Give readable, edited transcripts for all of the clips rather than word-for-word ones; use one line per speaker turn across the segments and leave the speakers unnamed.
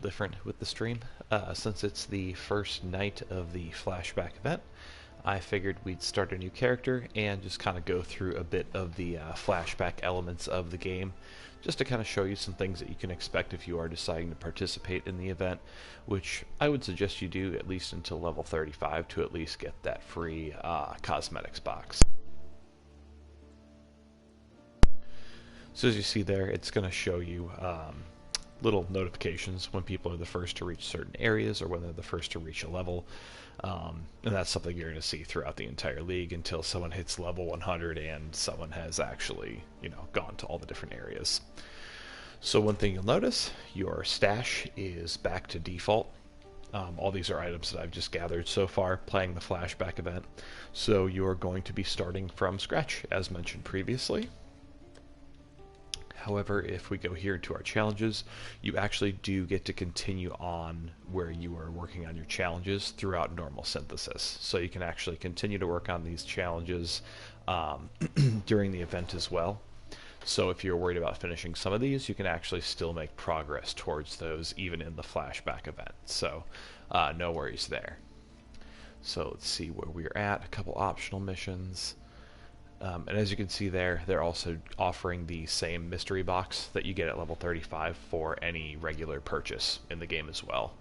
different with the stream. Since it's the first night of the Flashback event, I figured we'd start a new character and just kind of go through a bit of the flashback elements of the game, just to kind of show you some things that you can expect if you are deciding to participate in the event, which I would suggest you do at least until level 35 to at least get that free cosmetics box. So as you see there, it's going to show you little notifications when people are the first to reach certain areas or when they're the first to reach a level. And that's something you're going to see throughout the entire league until someone hits level 100 and someone has actually, gone to all the different areas. So one thing you'll notice, your stash is back to default. All these are items that I've just gathered so far playing the Flashback event. So you're going to be starting from scratch, as mentioned previously. However, if we go here to our challenges, you actually do get to continue on where you are working on your challenges throughout normal synthesis. So you can actually continue to work on these challenges during the event as well. So if you're worried about finishing some of these, you can actually still make progress towards those even in the Flashback event. So no worries there. So let's see where we're at. A couple optional missions. And as you can see there, they're also offering the same mystery box that you get at level 35 for any regular purchase in the game as well.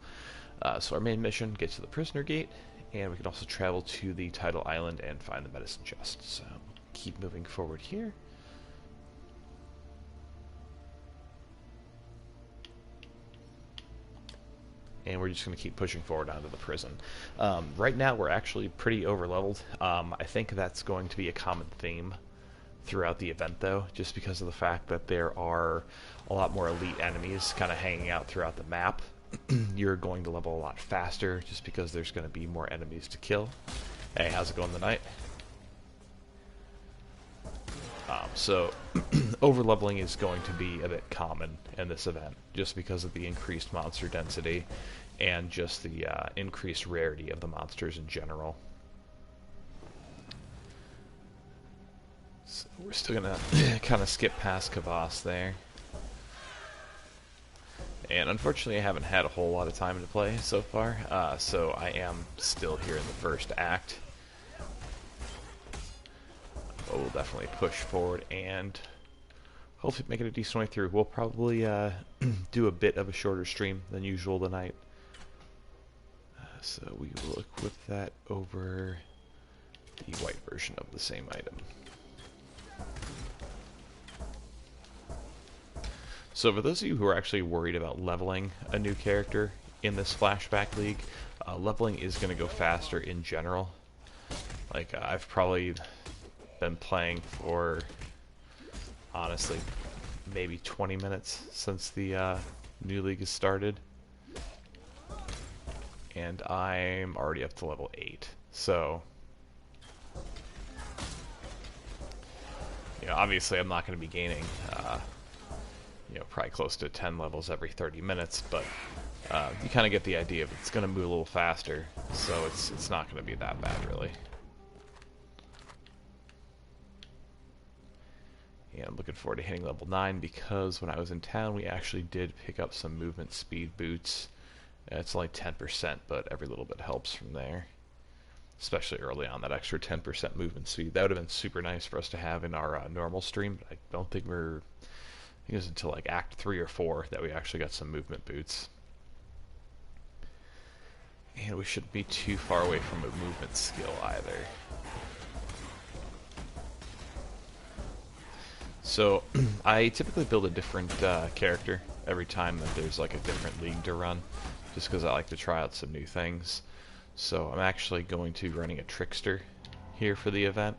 So our main mission gets to the prisoner gate, and we can also travel to the title island and find the medicine chest. So keep moving forward here. And we're just going to keep pushing forward onto the prison. Right now, we're actually pretty over-leveled. I think that's going to be a common theme throughout the event, though, just because of the fact that there are a lot more elite enemies kind of hanging out throughout the map. You're going to level a lot faster just because there's going to be more enemies to kill. Hey, how's it going tonight? So over-leveling is going to be a bit common in this event, just because of the increased monster density and just the increased rarity of the monsters in general. So we're still going to kind of skip past Kavas there. And unfortunately I haven't had a whole lot of time to play so far, so I am still here in the first act. We'll definitely push forward and hopefully make it a decent way through. We'll probably do a bit of a shorter stream than usual tonight. So we will equip that over the white version of the same item. So for those of you who are actually worried about leveling a new character in this Flashback League, leveling is going to go faster in general. Like, I've probably been playing for, honestly, maybe 20 minutes since the new league has started, and I'm already up to level 8. So, obviously I'm not going to be gaining, probably close to 10 levels every 30 minutes, but you kind of get the idea of it's going to move a little faster, so it's not going to be that bad, really. And I'm looking forward to hitting level 9 because when I was in town we actually did pick up some movement speed boots. It's only 10%, but every little bit helps from there. Especially early on, that extra 10% movement speed. That would have been super nice for us to have in our normal stream, but I don't think I think it was until like Act 3 or 4 that we actually got some movement boots. And we shouldn't be too far away from a movement skill either. So, I typically build a different character every time that there's like a different league to run, just because I like to try out some new things. So I'm actually going to be running a trickster here for the event.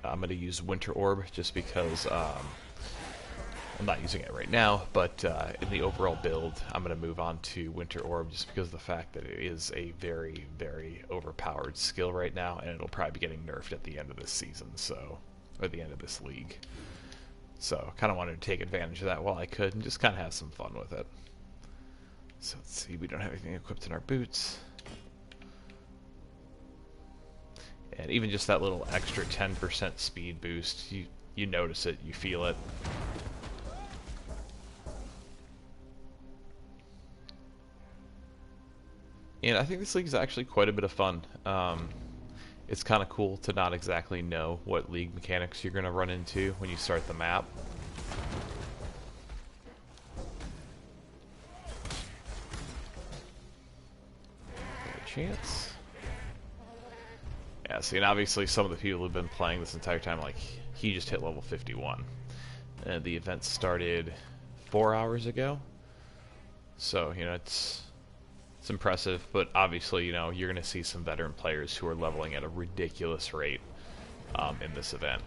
I'm going to use Winter Orb just because I'm not using it right now, but in the overall build I'm going to move on to Winter Orb just because of the fact that it is a very, very overpowered skill right now, and it'll probably be getting nerfed at the end of this season, or the end of this league. So kind of wanted to take advantage of that while I could and just kind of have some fun with it. So let's see, we don't have anything equipped in our boots. And even just that little extra 10% speed boost, you notice it, you feel it. And I think this league is actually quite a bit of fun. It's kind of cool to not exactly know what league mechanics you're going to run into when you start the map. Chance. Yeah, see, and obviously some of the people who've been playing this entire time, like, he just hit level 51. And the event started 4 hours ago. So, you know, it's impressive, but obviously, you know, you're going to see some veteran players who are leveling at a ridiculous rate in this event.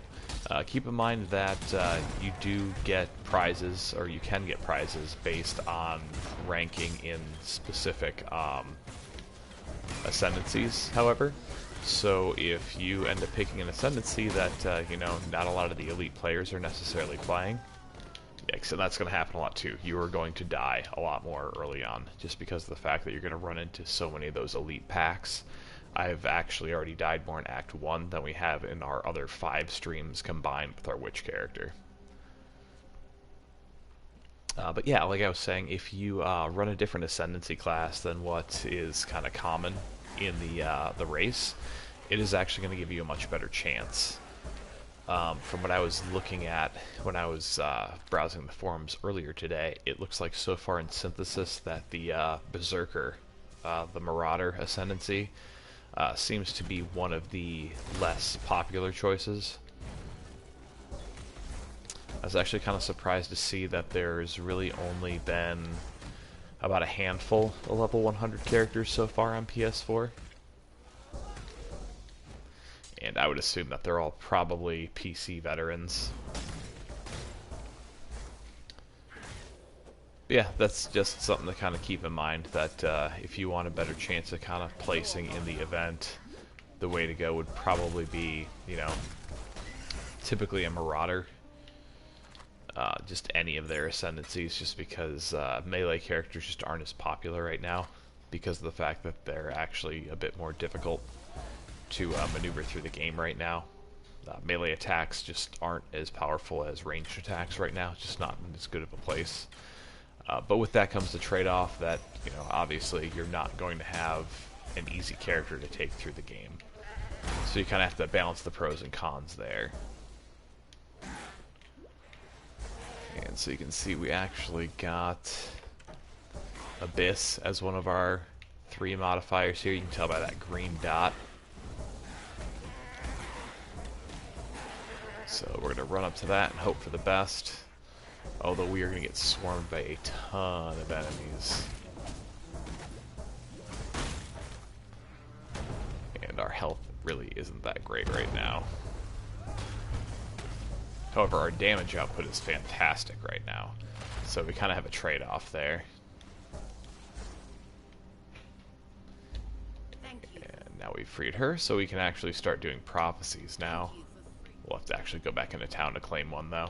Keep in mind that you do get prizes, or you can get prizes based on ranking in specific ascendancies, however. So if you end up picking an ascendancy that, you know, not a lot of the elite players are necessarily playing, yeah, so that's going to happen a lot too. You are going to die a lot more early on, just because of the fact that you're going to run into so many of those elite packs. I've actually already died more in Act 1 than we have in our other 5 streams combined with our witch character. But yeah, like I was saying, if you run a different ascendancy class than what is kind of common in the race, it is actually going to give you a much better chance. From what I was looking at when I was browsing the forums earlier today, it looks like so far in Synthesis that the Berserker, the Marauder ascendancy, seems to be one of the less popular choices. I was actually kind of surprised to see that there's really only been about a handful of level 100 characters so far on PS4. And I would assume that they're all probably PC veterans. But yeah, that's just something to kind of keep in mind, that if you want a better chance of kind of placing in the event, the way to go would probably be, you know, typically a Marauder. Just any of their ascendancies, just because melee characters just aren't as popular right now, because of the fact that they're actually a bit more difficult to maneuver through the game right now. Melee attacks just aren't as powerful as ranged attacks right now, just not in as good of a place. But with that comes the trade-off that, you know, obviously you're not going to have an easy character to take through the game. So you kind of have to balance the pros and cons there. And so you can see we actually got Abyss as one of our 3 modifiers here. You can tell by that green dot. So we're going to run up to that and hope for the best. Although we are going to get swarmed by a ton of enemies. And our health really isn't that great right now. However, our damage output is fantastic right now. So we kind of have a trade-off there. And now we've freed her, so we can actually start doing prophecies now. We'll have to actually go back into town to claim one, though.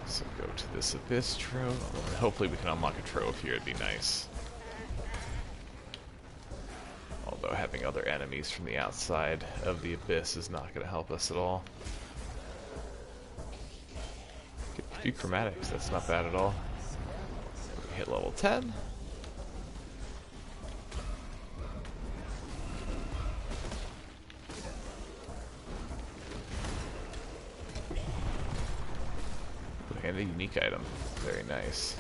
So go to this Abyss trove. Hopefully we can unlock a trove here, it'd be nice. Although having other enemies from the outside of the Abyss is not going to help us at all. Get a few chromatics, that's not bad at all. We hit level 10. And a unique item. Very nice.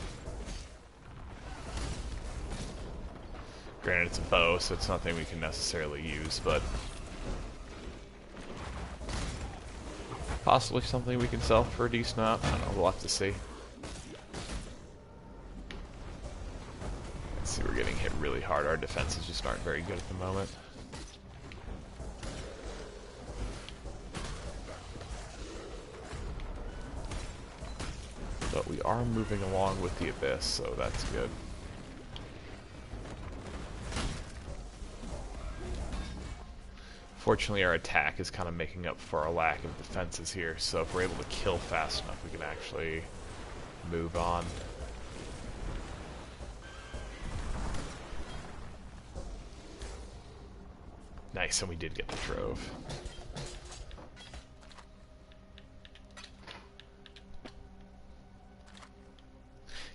Granted, it's a bow, so it's nothing we can necessarily use, but possibly something we can sell for a decent amount. I don't know, we'll have to see. Let's see, we're getting hit really hard. Our defenses just aren't very good at the moment. But we are moving along with the Abyss, so that's good. Fortunately, our attack is kind of making up for our lack of defenses here, so if we're able to kill fast enough, we can actually move on. Nice, and we did get the trove.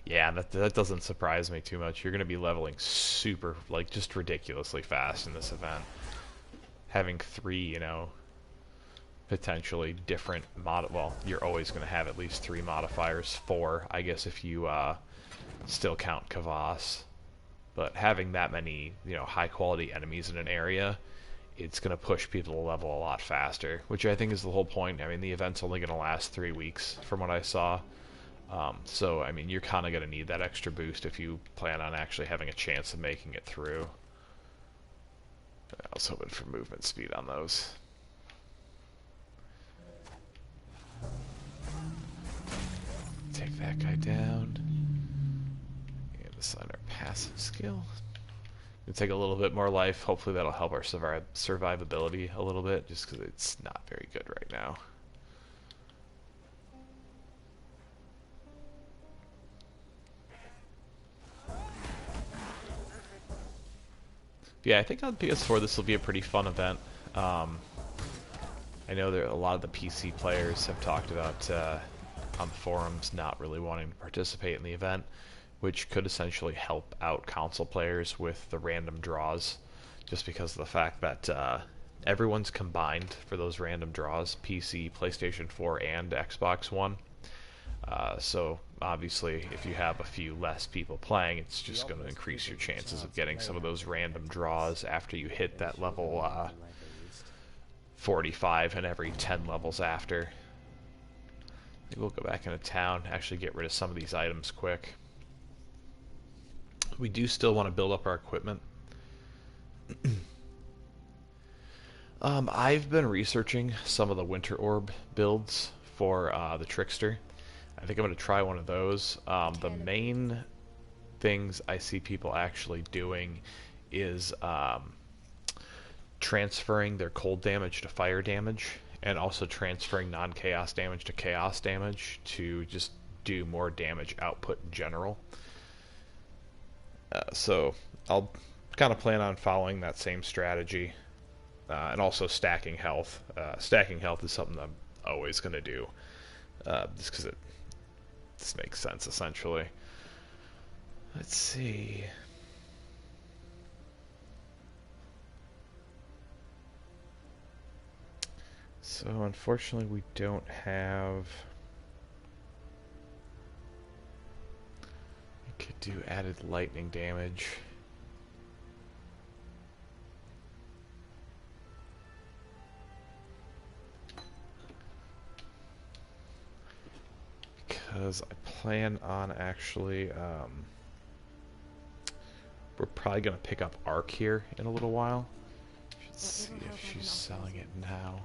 Yeah, that doesn't surprise me too much. You're going to be leveling super, like, just ridiculously fast in this event. Having three, potentially different well, you're always going to have at least three modifiers. Four, I guess, if you still count Kavas. But having that many, high quality enemies in an area, it's going to push people to level a lot faster, which I think is the whole point. I mean, the event's only going to last 3 weeks from what I saw. So, I mean, you're kind of going to need that extra boost if you plan on actually having a chance of making it through. I was hoping for movement speed on those. Take that guy down. And assign our passive skill. It'll take a little bit more life. Hopefully that'll help our survivability a little bit, just because it's not very good right now. Yeah, I think on PS4 this will be a pretty fun event. I know a lot of the PC players have talked about on the forums not really wanting to participate in the event, which could essentially help out console players with the random draws, just because of the fact that everyone's combined for those random draws, PC, PlayStation 4, and Xbox One. So obviously if you have a few less people playing, it's just going to increase your chances of getting some of those random draws after you hit that level 45 and every 10 levels after. Maybe we'll go back into town, actually get rid of some of these items quick. We do still want to build up our equipment. I've been researching some of the Winter Orb builds for the Trickster. I think I'm going to try one of those. The main things I see people actually doing is transferring their cold damage to fire damage, and also transferring non-chaos damage to chaos damage to just do more damage output in general. So I'll kind of plan on following that same strategy, and also stacking health. Stacking health is something I'm always going to do, just because this makes sense, essentially. Let's see. So unfortunately we don't have... We could do added lightning damage. Because I plan on actually, we're probably going to pick up Arc here in a little while. Should see if she's selling it now.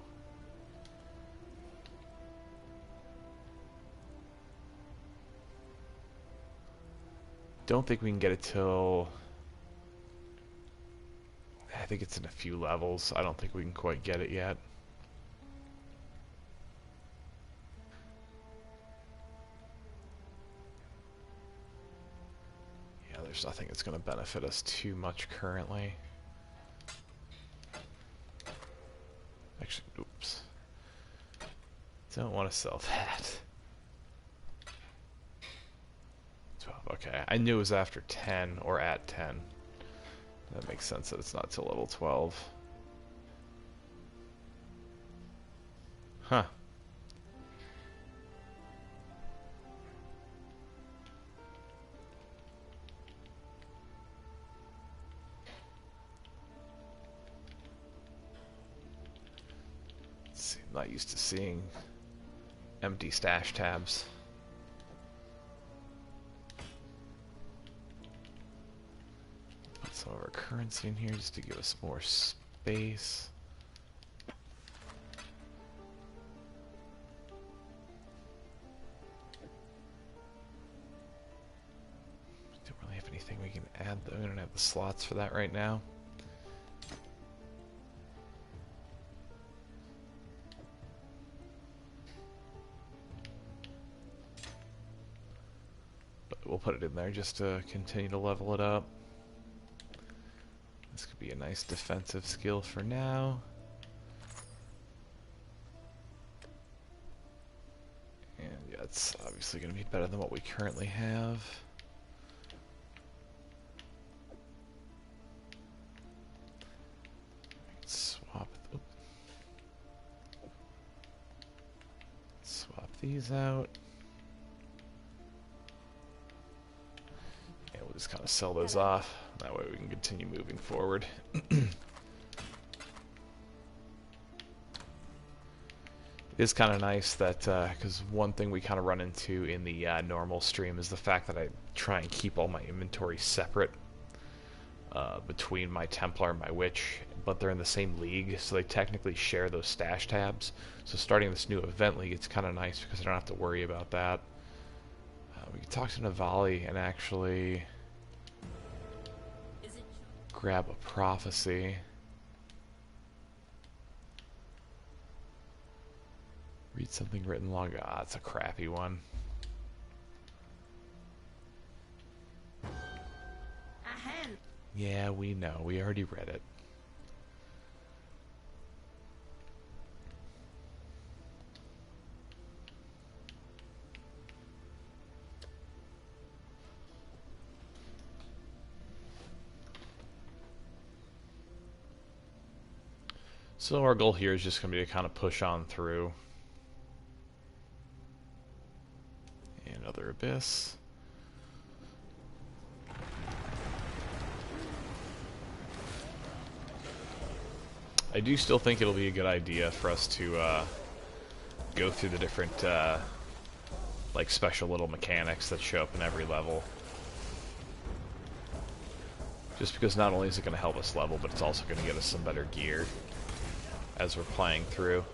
Don't think we can get it till... I think it's in a few levels. I don't think we can quite get it yet. There's nothing that's going to benefit us too much currently. Actually, oops. Don't want to sell that. 12, okay. I knew it was after 10 or at 10. That makes sense that it's not till level 12. Huh. I'm not used to seeing empty stash tabs. Put some of our currency in here just to give us more space. Don't really have anything we can add though. We don't have the slots for that right now. We'll put it in there just to continue to level it up. This could be a nice defensive skill for now. And yeah, it's obviously going to be better than what we currently have. swap these out. And we'll just kind of sell those off. That way we can continue moving forward. It is kind of nice that, because one thing we kind of run into in the normal stream is the fact that I try and keep all my inventory separate between my Templar and my Witch, but they're in the same league, so they technically share those stash tabs. So starting this new event league, it's kind of nice because I don't have to worry about that. We can talk to Navali and actually grab a prophecy. Read something written long. Ah, it's a crappy one. Yeah, we know. We already read it. So our goal here is just going to be to kind of push on through. Another abyss. I do still think it'll be a good idea for us to go through the different like special little mechanics that show up in every level. Just because not only is it going to help us level, but it's also going to get us some better gear as we're playing through.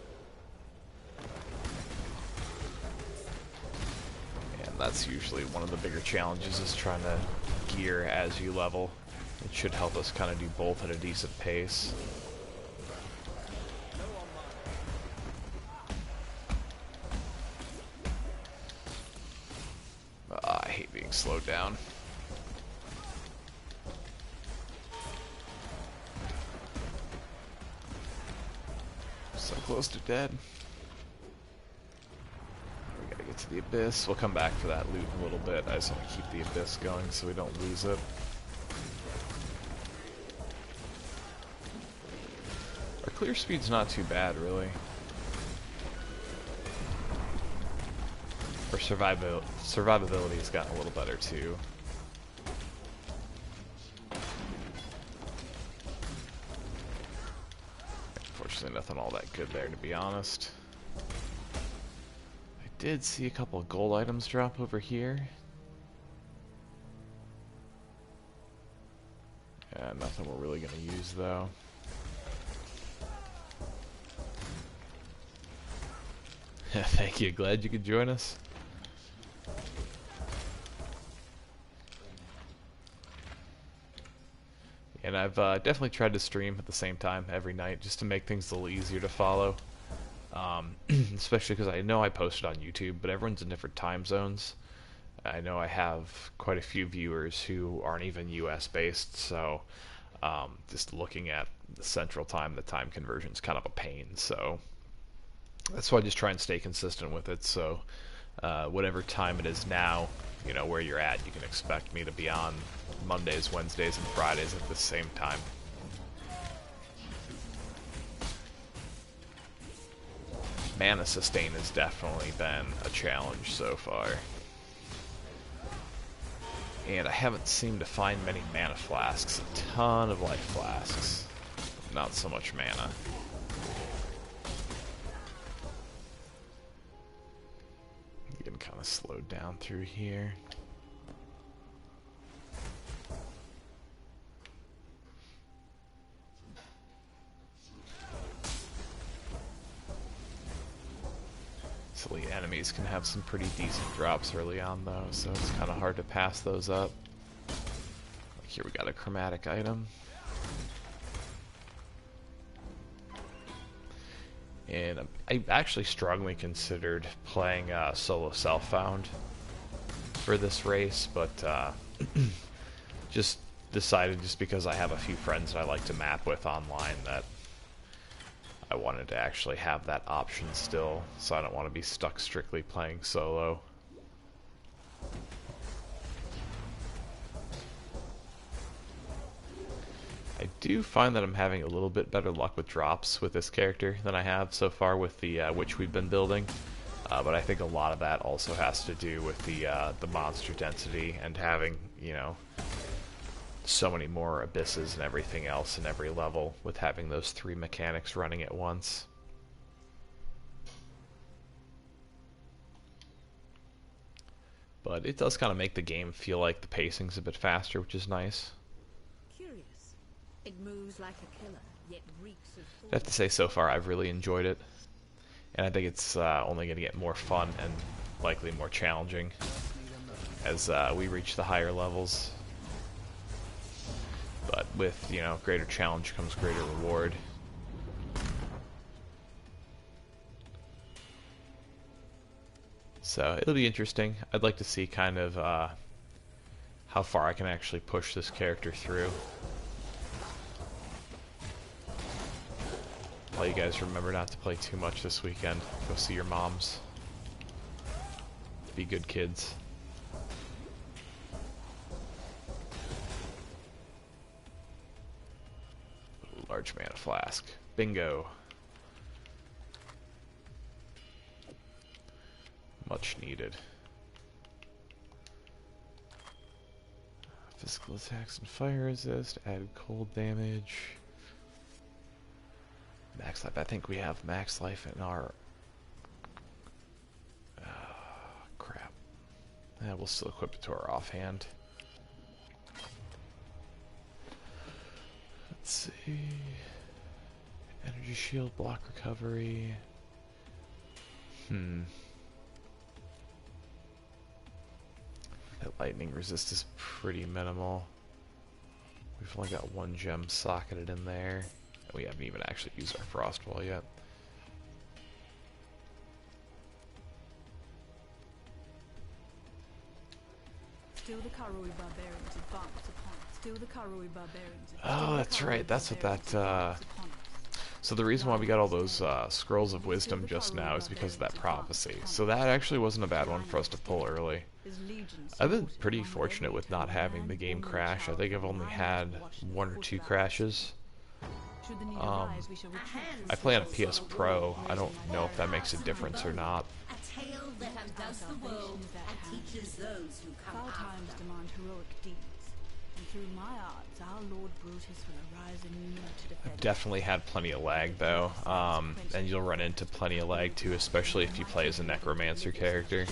That's usually one of the bigger challenges, is trying to gear as you level. It should help us kind of do both at a decent pace. I hate being slowed down. So close to dead. To the abyss. We'll come back for that loot in a little bit. I just want to keep the abyss going so we don't lose it. Our clear speed's not too bad, really. Our survivability's gotten a little better too. Unfortunately, nothing all that good there, to be honest. Did see a couple of gold items drop over here. Yeah, nothing we're really going to use though. Thank you, glad you could join us. And I've definitely tried to stream at the same time every night just to make things a little easier to follow. Especially because I know I posted on YouTube, but everyone's in different time zones. I know I have quite a few viewers who aren't even US based, so just looking at the central time, the time conversion is kind of a pain. So that's why I just try and stay consistent with it. So whatever time it is now, you know, where you're at, you can expect me to be on Mondays, Wednesdays, and Fridays at the same time. Mana sustain has definitely been a challenge so far. And I haven't seemed to find many mana flasks. A ton of life flasks. Not so much mana. Getting kind of slowed down through here. Elite enemies can have some pretty decent drops early on though, so it's kind of hard to pass those up. Like here we got a chromatic item. And I actually strongly considered playing solo self-found for this race, but just decided, just because I have a few friends that I like to map with online, that I wanted to actually have that option still, so I don't want to be stuck strictly playing solo. I do find that I'm having a little bit better luck with drops with this character than I have so far with the witch we've been building. But I think a lot of that also has to do with the monster density and having, you know, so many more abysses and everything else in every level with having those 3 mechanics running at once. But it does kind of make the game feel like the pacing's a bit faster, which is nice.
Curious. It moves like a killer, yet reeks of
I have to say, so far I've really enjoyed it, and I think it's only going to get more fun and likely more challenging as we reach the higher levels. But with, you know, greater challenge comes greater reward. So it'll be interesting. I'd like to see kind of how far I can actually push this character through. I'll let you guys remember not to play too much this weekend. Go see your moms. Be good kids. Large mana flask. Bingo. Much needed. Physical attacks and fire resist. Added cold damage. Max life. I think we have max life in our... crap. Yeah, we'll still equip it to our offhand. Let's see. Energy shield, block recovery. That lightning resist is pretty minimal. We've only got 1 gem socketed in there. And we haven't even actually used our frost wall yet.
Still the Karoi barbarians advance upon us. Still the Karoi barbarians.
Oh, that's right. That's what that. So the reason why we got all those scrolls of wisdom just now is because of that prophecy. So that actually wasn't a bad one for us to pull early. I've been pretty fortunate with not having the game crash. I think I've only had 1 or 2 crashes. I play on a PS Pro. I don't know if that makes a difference or not.
A tale that undoes the world and teaches those who come
Foul times demand heroic deeds, and through my arts, our Lord Brutus will arise anew to defend.
I've definitely had plenty of lag though, and you'll run into plenty of lag too, especially if you play as a necromancer character.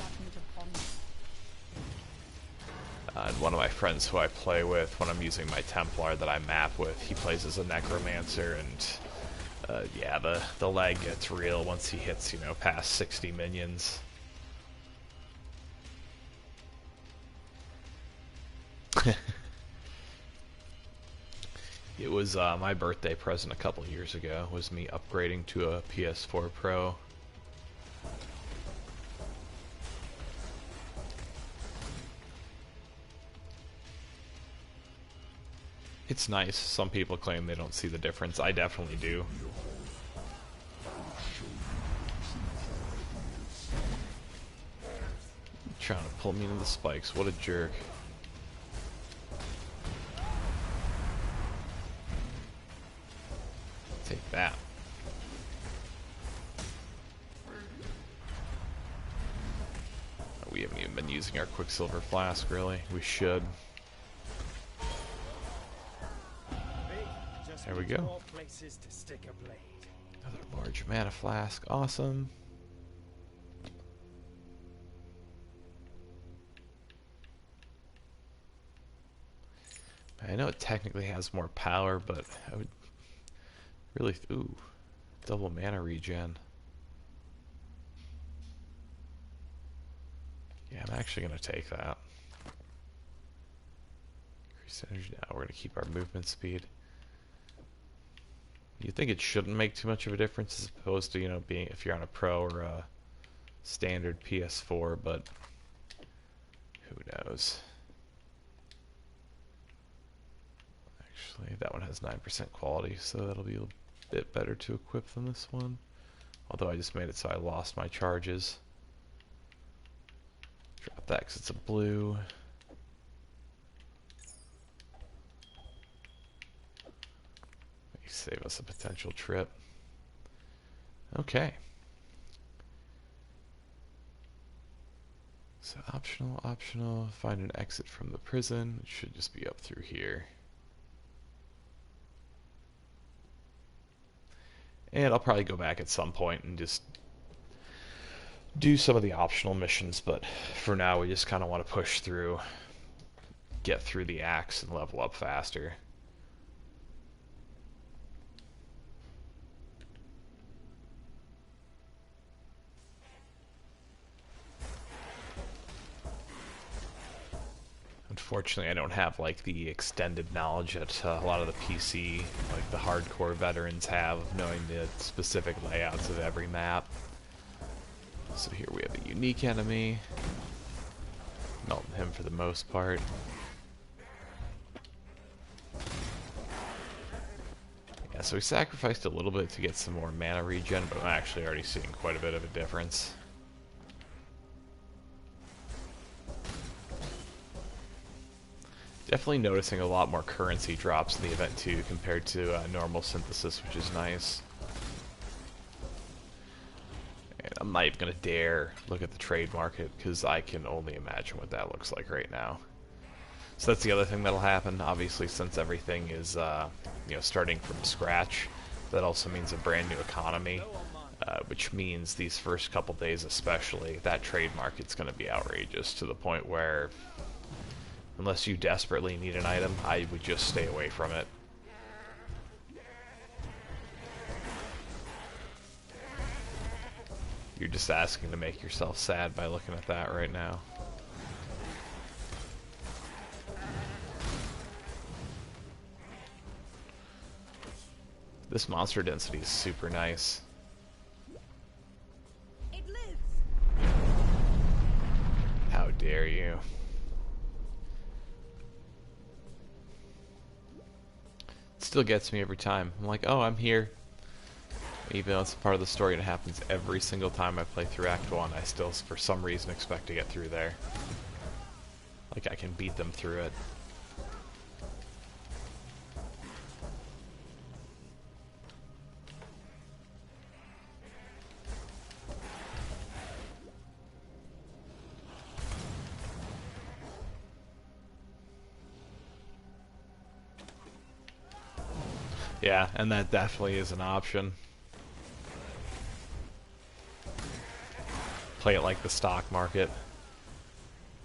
And one of my friends who I play with when I'm using my Templar that I map with, he plays as a necromancer, and yeah, the lag gets real once he hits, you know, past 60 minions. It was my birthday present a couple years ago, was me upgrading to a PS4 Pro. It's nice. Some people claim they don't see the difference. I definitely do. Trying to pull me into the spikes. What a jerk. Take that. We haven't even been using our Quicksilver Flask, really. We should. There we go. Another large mana flask. Awesome. I know it technically has more power, but I would really... Ooh. Double mana regen. Yeah, I'm actually going to take that. Increase energy. Now we're going to keep our movement speed. You think it shouldn't make too much of a difference as opposed to, you know, being if you're on a Pro or a standard PS4, but who knows. Actually, that one has 9% quality, so that'll be a bit better to equip than this one. Although I just made it so I lost my charges. Drop that because it's a blue. Save us a potential trip. Okay. So optional, find an exit from the prison. It should just be up through here. And I'll probably go back at some point and just do some of the optional missions, but for now we just kind of want to push through, get through the axe and level up faster. Unfortunately, I don't have like the extended knowledge that a lot of the PC, like the hardcore veterans have, of knowing the specific layouts of every map. So here we have a unique enemy. Melting him for the most part. Yeah, so we sacrificed a little bit to get some more mana regen, but I'm actually already seeing quite a bit of a difference. Definitely noticing a lot more currency drops in the event too compared to normal synthesis, which is nice. And I'm not even going to dare look at the trade market because I can only imagine what that looks like right now. So that's the other thing that'll happen. Obviously, since everything is starting from scratch, that also means a brand new economy, which means these first couple days especially, that trade market's going to be outrageous to the point where unless you desperately need an item, I would just stay away from it. You're just asking to make yourself sad by looking at that right now. This monster density is super nice.
It lives.
How dare you? Still gets me every time. I'm like, oh, I'm here. Even though it's part of the story and it happens every single time I play through Act 1, I still, for some reason, expect to get through there. Like I can beat them through it. Yeah, and that definitely is an option. Play it like the stock market.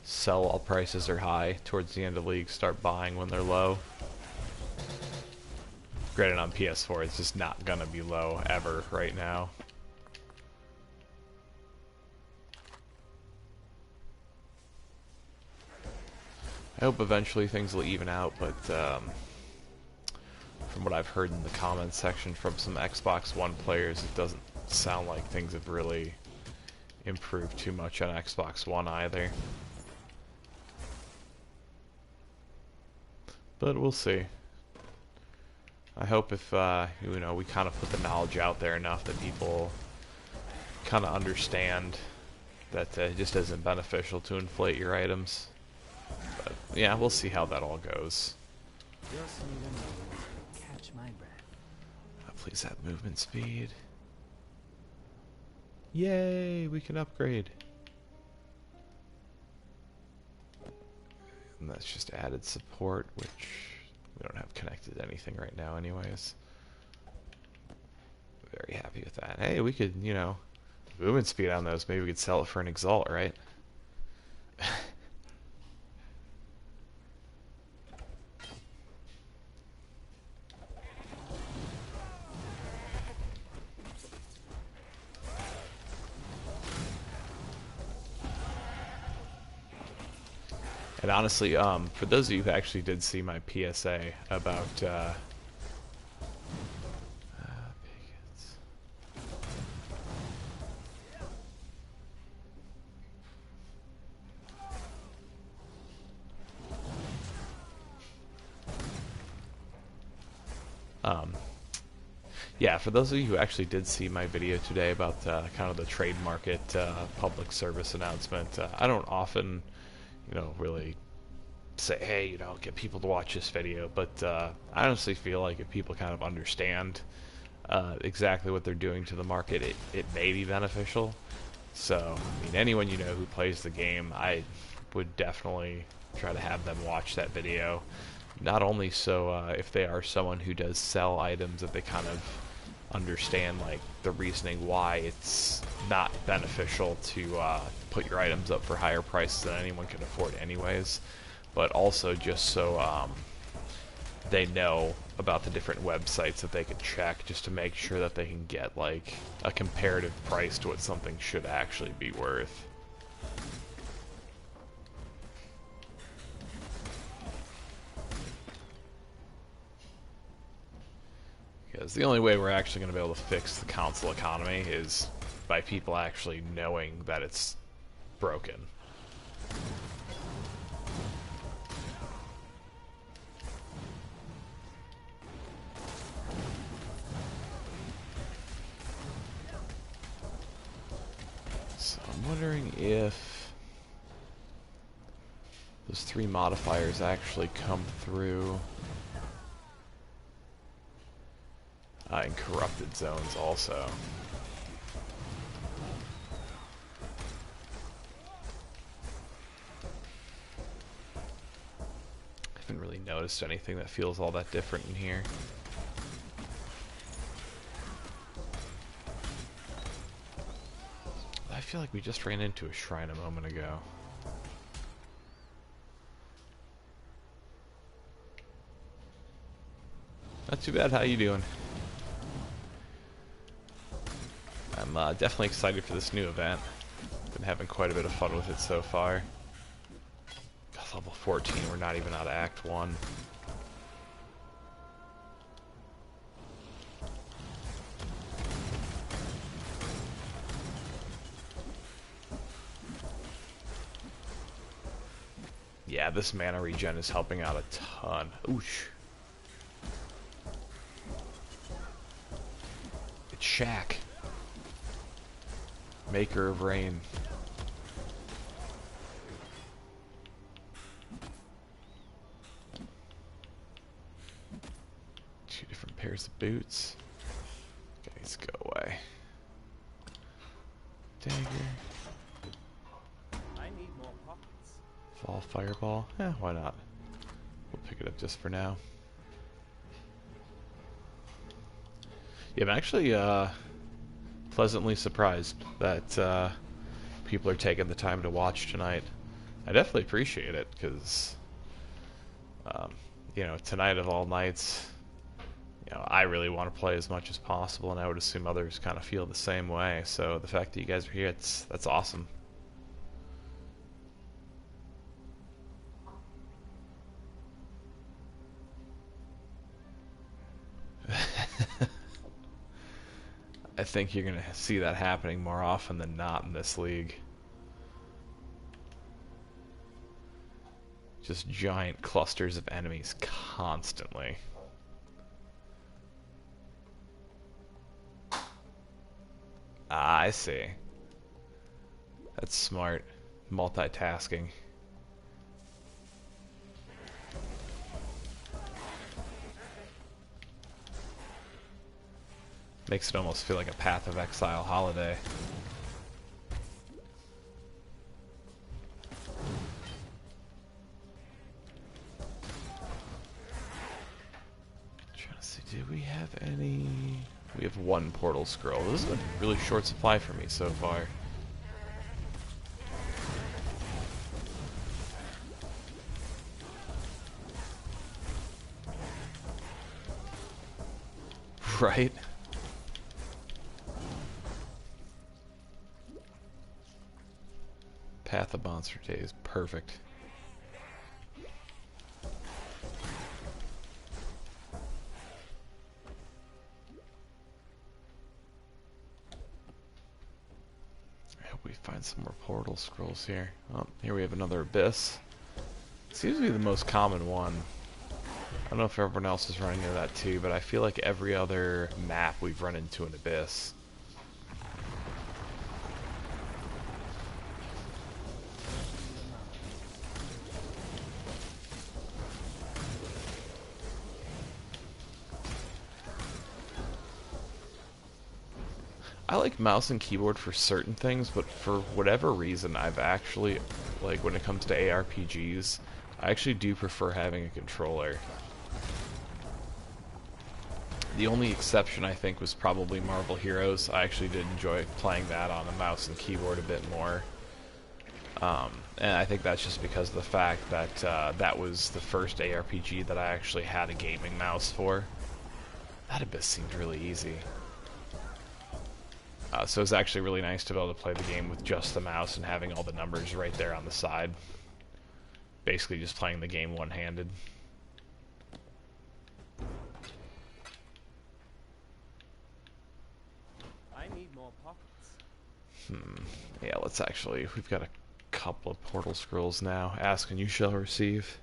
Sell while prices are high. Towards the end of the league, start buying when they're low. Granted, on PS4, it's just not gonna be low ever right now. I hope eventually things will even out, but from what I've heard in the comments section from some Xbox One players, it doesn't sound like things have really improved too much on Xbox One either. But we'll see. I hope if we kind of put the knowledge out there enough that people kind of understand that it just isn't beneficial to inflate your items. But yeah, we'll see how that all goes.
Catch my breath.
Please have movement speed. Yay, we can upgrade. And that's just added support, which we don't have connected to anything right now anyways. Very happy with that. Hey, we could, movement speed on those. Maybe we could sell it for an Exalt, right? And honestly, for those of you who actually did see my PSA about pickets. Yeah, for those of you who actually did see my video today about kind of the trade market public service announcement, I don't often really say, hey, you know, get people to watch this video, but I honestly feel like if people kind of understand exactly what they're doing to the market, it may be beneficial. So, I mean, anyone you know who plays the game, I would definitely try to have them watch that video. Not only so if they are someone who does sell items, that they kind of understand like the reasoning why it's not beneficial to put your items up for higher prices than anyone can afford anyways, but also just so they know about the different websites that they can check just to make sure that they can get like a comparative price to what something should actually be worth. Because the only way we're actually going to be able to fix the console economy is by people actually knowing that it's broken. So I'm wondering if those 3 modifiers actually come through in corrupted zones also. I haven't really noticed anything that feels all that different in here. I feel like we just ran into a shrine a moment ago. Not too bad, how you doing? I'm definitely excited for this new event. Been having quite a bit of fun with it so far. God, level 14, we're not even out of Act 1. Yeah, this mana regen is helping out a ton. Oosh. It's Shaq. Maker of rain. 2 different pairs of boots. Okay, let's go away. Dagger.
I need more pockets.
Fall fireball. Why not? We'll pick it up just for now. Yeah, I'm actually pleasantly surprised that people are taking the time to watch tonight. I definitely appreciate it, because you know, tonight of all nights, you know, I really want to play as much as possible, and I would assume others kind of feel the same way. So the fact that you guys are here, that's awesome. I think you're going to see that happening more often than not in this league. Just giant clusters of enemies constantly. Ah, I see. That's smart. Multitasking. Makes it almost feel like a Path of Exile holiday. Trying to see, do we have any? We have 1 portal scroll. This is a really short supply for me so far. Right? Path of Monster Day is perfect. I hope we find some more portal scrolls here. Oh, here we have another abyss. Seems to be the most common one. I don't know if everyone else is running into that too, but I feel like every other map we've run into an abyss. I like mouse and keyboard for certain things, but for whatever reason, I've actually, like, when it comes to ARPGs, I actually do prefer having a controller. The only exception, I think, was probably Marvel Heroes. I actually did enjoy playing that on a mouse and keyboard a bit more. And I think that's just because of the fact that that was the first ARPG that I actually had a gaming mouse for. That abyss seemed really easy. So it's actually really nice to be able to play the game with just the mouse and having all the numbers right there on the side. Basically just playing the game one-handed.
I need more pockets.
Yeah, let's actually... We've got a couple of portal scrolls now. Ask and you shall receive.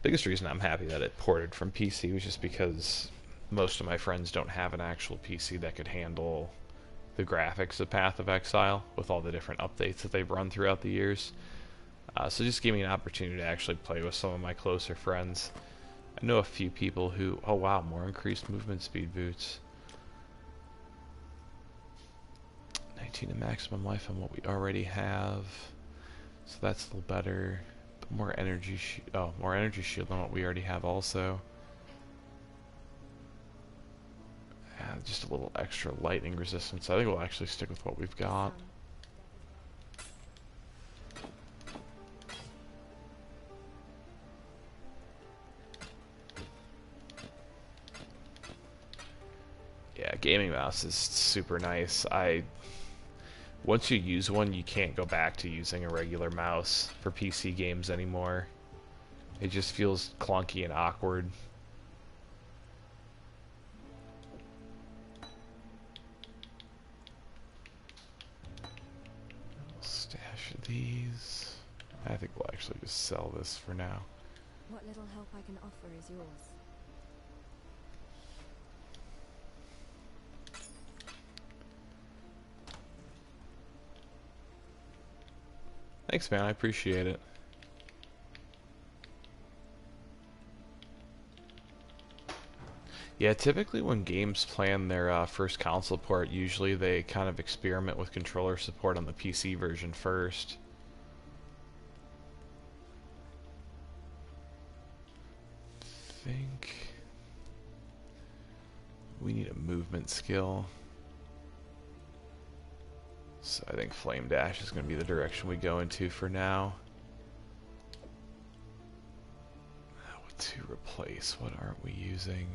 Biggest reason I'm happy that it ported from PC was just because most of my friends don't have an actual PC that could handle the graphics of Path of Exile with all the different updates that they've run throughout the years. So just gave me an opportunity to actually play with some of my closer friends. I know a few people who... Oh wow, more increased movement speed boots. 19 in maximum life on what we already have. So that's a little better. More energy more energy shield than what we already have also. Just a little extra lightning resistance. I think we'll actually stick with what we've got. Yeah, gaming mouse is super nice. Once you use one, you can't go back to using a regular mouse for PC games anymore. It just feels clunky and awkward. Stash these. I think we'll actually just sell this for now.
What little help I can offer is yours.
Thanks, man. I appreciate it. Yeah, typically when games plan their first console port, usually they kind of experiment with controller support on the PC version first. I think we need a movement skill. So I think Flame Dash is going to be the direction we go into for now. What to replace? What aren't we using?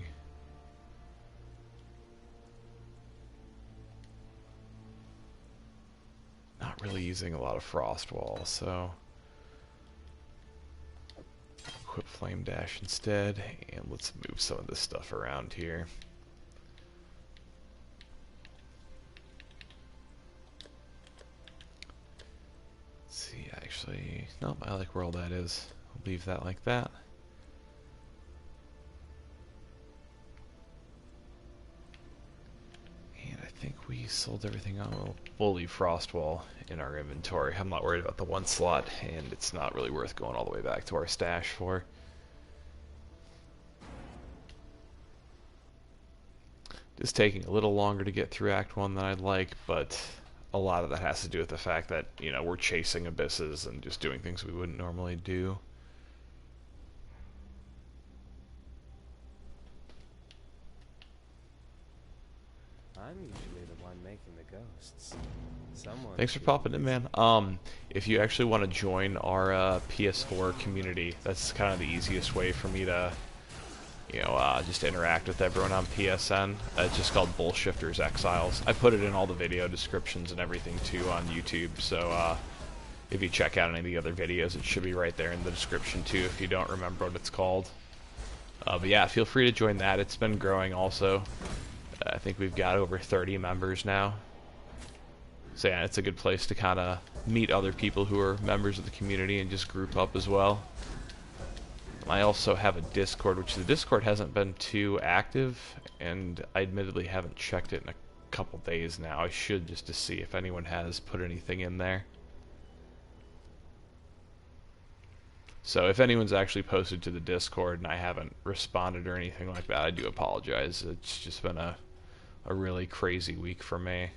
Not really using a lot of Frost Wall, so equip Flame Dash instead, and let's move some of this stuff around here. See, actually, nope, I like where all that is. I'll leave that like that. And I think we sold everything on. We'll leave Frostwall in our inventory. I'm not worried about the one slot, and it's not really worth going all the way back to our stash for. Just taking a little longer to get through Act 1 than I'd like, but a lot of that has to do with the fact that, you know, we're chasing abysses and just doing things we wouldn't normally do.
I'm usually the one making the ghosts. Someone
Thanks for popping in, man. If you actually want to join our PS4 community, that's kind of the easiest way for me to, you know, just interact with everyone on PSN. It's just called BullShifters Exiles. I put it in all the video descriptions and everything too on YouTube, so if you check out any of the other videos, it should be right there in the description too if you don't remember what it's called. But yeah, feel free to join that. It's been growing also. I think we've got over 30 members now. So yeah, it's a good place to kind of meet other people who are members of the community and just group up as well. I also have a Discord, which the Discord hasn't been too active, and I admittedly haven't checked it in a couple days now. I should, just to see if anyone has put anything in there. So if anyone's actually posted to the Discord and I haven't responded or anything like that, I do apologize. It's just been a a really crazy week for me.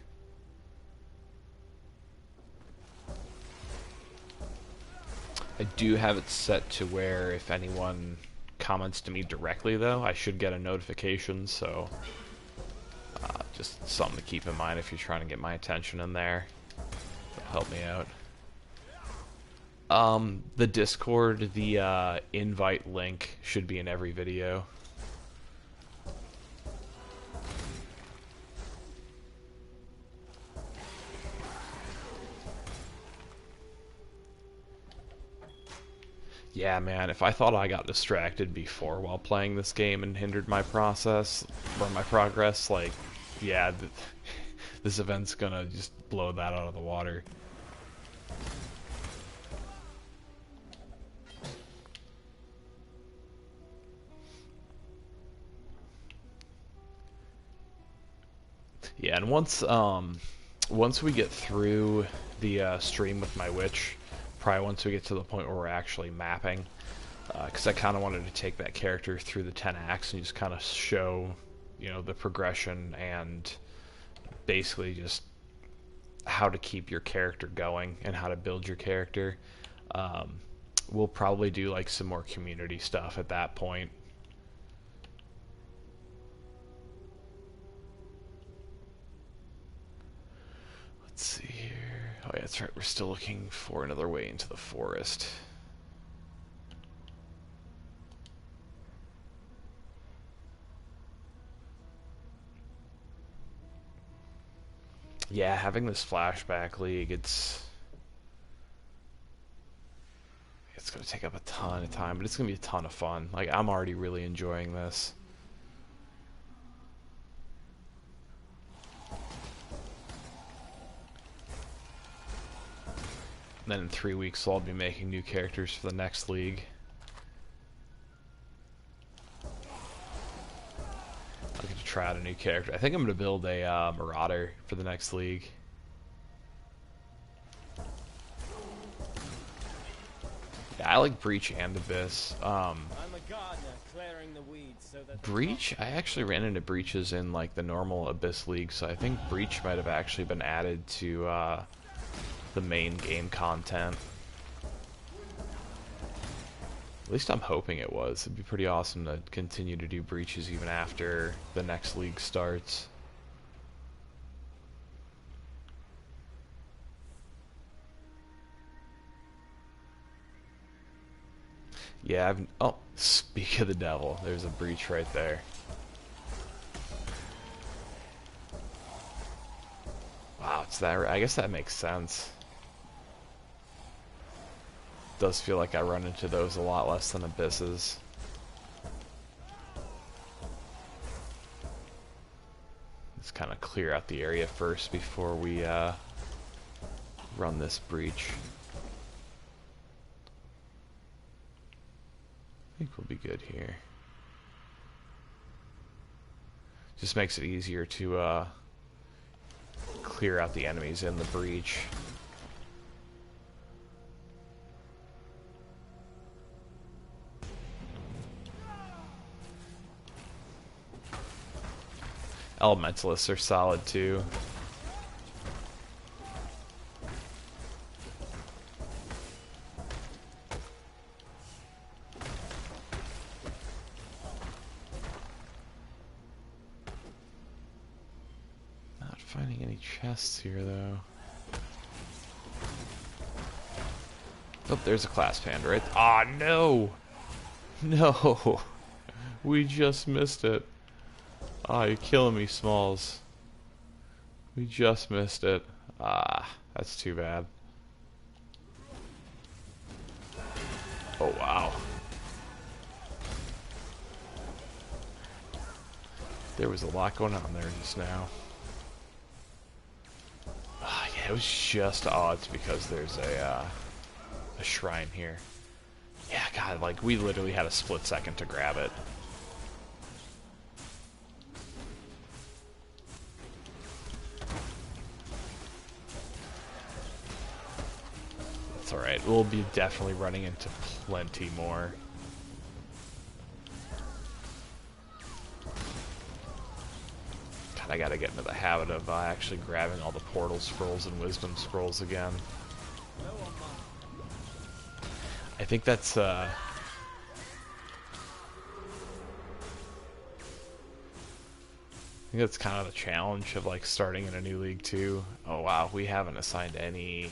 I do have it set to where if anyone comments to me directly, though, I should get a notification, so just something to keep in mind if you're trying to get my attention in there. It'll help me out. The Discord, the invite link should be in every video. Yeah, man, if I thought I got distracted before while playing this game and hindered my process, or my progress, like, yeah, this event's gonna just blow that out of the water. Yeah, and once we get through the stream with my witch, probably once we get to the point where we're actually mapping, because I kind of wanted to take that character through the 10 acts and just kind of show, you know, the progression and basically just how to keep your character going and how to build your character. We'll probably do like some more community stuff at that point. Let's see here. Oh yeah, that's right. We're still looking for another way into the forest. Yeah, having this flashback league, it's going to take up a ton of time, but it's going to be a ton of fun. Like, I'm already really enjoying this. And then in 3 weeks, I'll be making new characters for the next league. I'll get to try out a new character. I think I'm going to build a Marauder for the next league. Yeah, I like Breach and Abyss.
I'm a gardener, clearing the weeds so that
Breach, I actually ran into Breaches in like the normal Abyss league, so I think Breach might have actually been added to the main game content. At least I'm hoping it was. It'd be pretty awesome to continue to do Breaches even after the next league starts. Yeah, oh, speak of the devil, there's a Breach right there. Wow, it's that. I guess that makes sense. Does feel like I run into those a lot less than Abysses. Let's kind of clear out the area first before we run this Breach. I think we'll be good here. Just makes it easier to clear out the enemies in the Breach. Elementalists are solid too. Not finding any chests here though. Oh, there's a class panda, right? Ah, no! No! We just missed it. Ah, you're killing me, Smalls. We just missed it. Ah, that's too bad. Oh, wow. There was a lot going on there just now. Ah, yeah, it was just odds because there's a shrine here. Yeah, God, like, we literally had a split second to grab it. It's alright, we'll be definitely running into plenty more. God, God, I gotta get into the habit of actually grabbing all the portal scrolls and wisdom scrolls again. I think that's kind of the challenge of like starting in a new league too. Oh wow, we haven't assigned any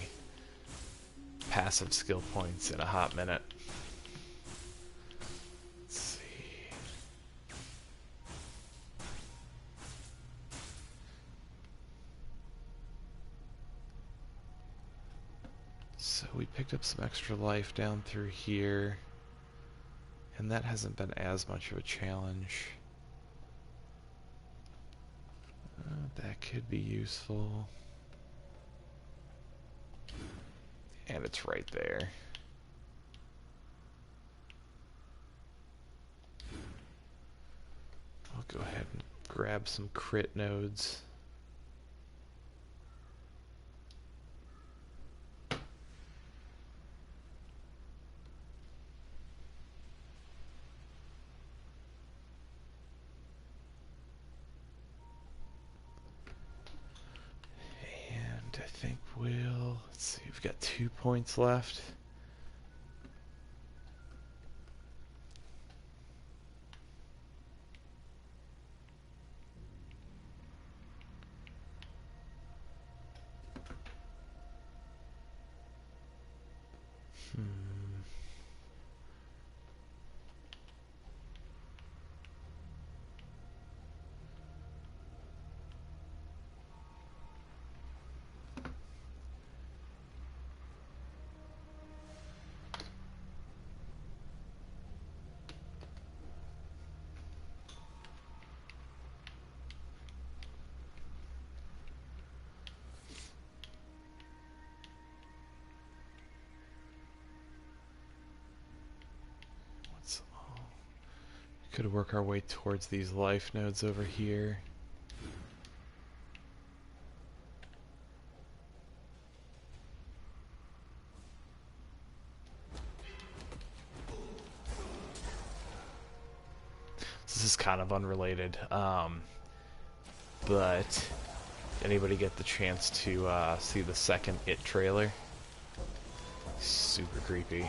passive skill points in a hot minute. Let's see. So we picked up some extra life down through here, and that hasn't been as much of a challenge. That could be useful. And it's right there. I'll go ahead and grab some crit nodes. I think let's see, we've got 2 points left. Could work our way towards these life nodes over here. This is kind of unrelated, but anybody get the chance to see the second It trailer? Super creepy.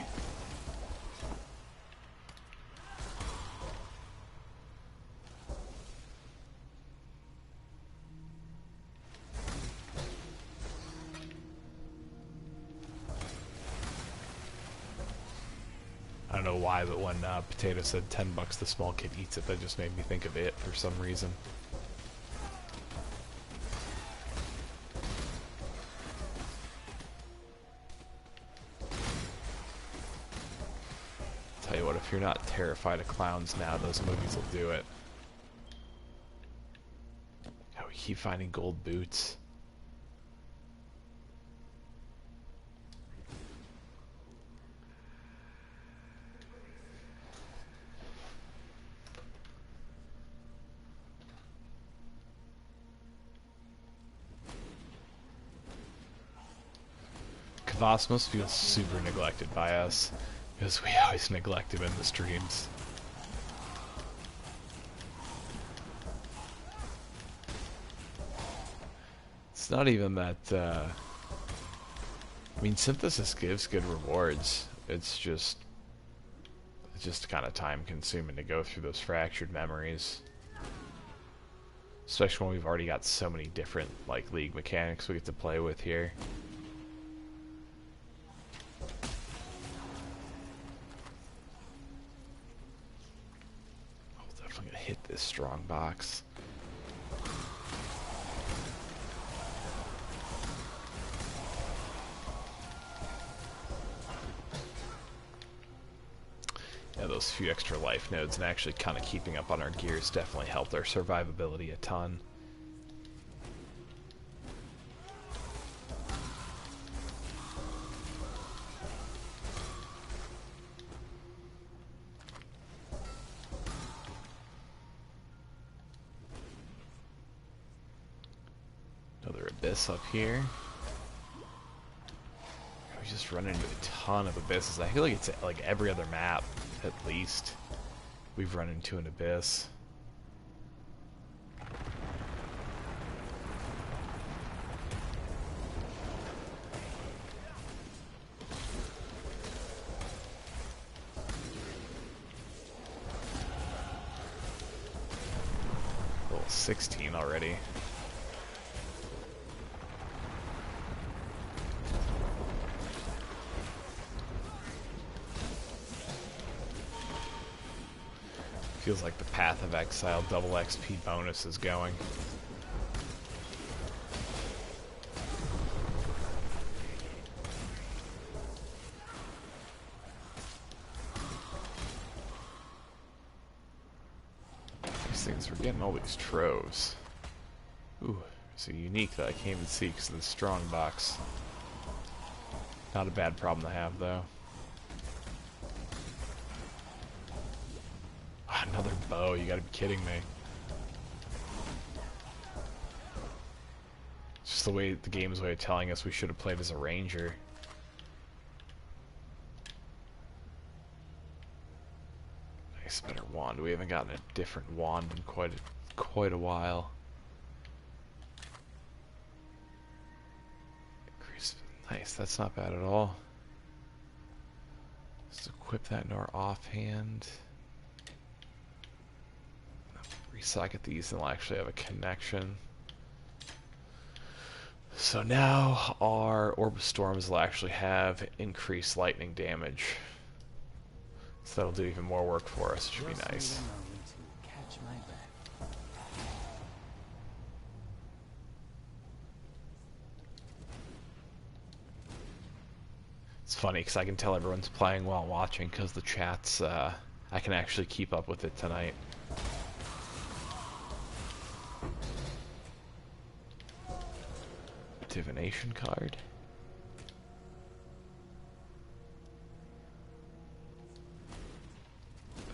I don't know why, but when Potato said $10 the small kid eats it, that just made me think of It for some reason. Tell you what, if you're not terrified of clowns now, those movies will do it. Oh, we keep finding gold boots. Cosmos feels super neglected by us, because we always neglect him in the streams. It's not even that, I mean, Synthesis gives good rewards. It's just kind of time consuming to go through those fractured memories. Especially when we've already got so many different, like, league mechanics we get to play with here. Hit this strong box. Yeah, those few extra life nodes and actually kind of keeping up on our gears definitely helped our survivability a ton. Another abyss up here. We just run into a ton of abysses. I feel like it's like every other map, at least, we've run into an abyss. 16 already. Feels like the Path of Exile double XP bonus is going. These things, we're getting all these troves. Ooh, it's a unique that I can't even see because of the strong box. Not a bad problem to have, though. Another bow, you gotta be kidding me. It's just the way the game's way of telling us we should have played as a ranger. Nice, better wand. We haven't gotten a different wand in quite a while. Increase. Nice, that's not bad at all. Let's equip that in our offhand. Resocket these and we'll actually have a connection. So now our Orb of Storms will actually have increased lightning damage. So that'll do even more work for us, which should be nice.
Catch my breath.
It's funny because I can tell everyone's playing while watching because the chat's, I can actually keep up with it tonight. Divination card.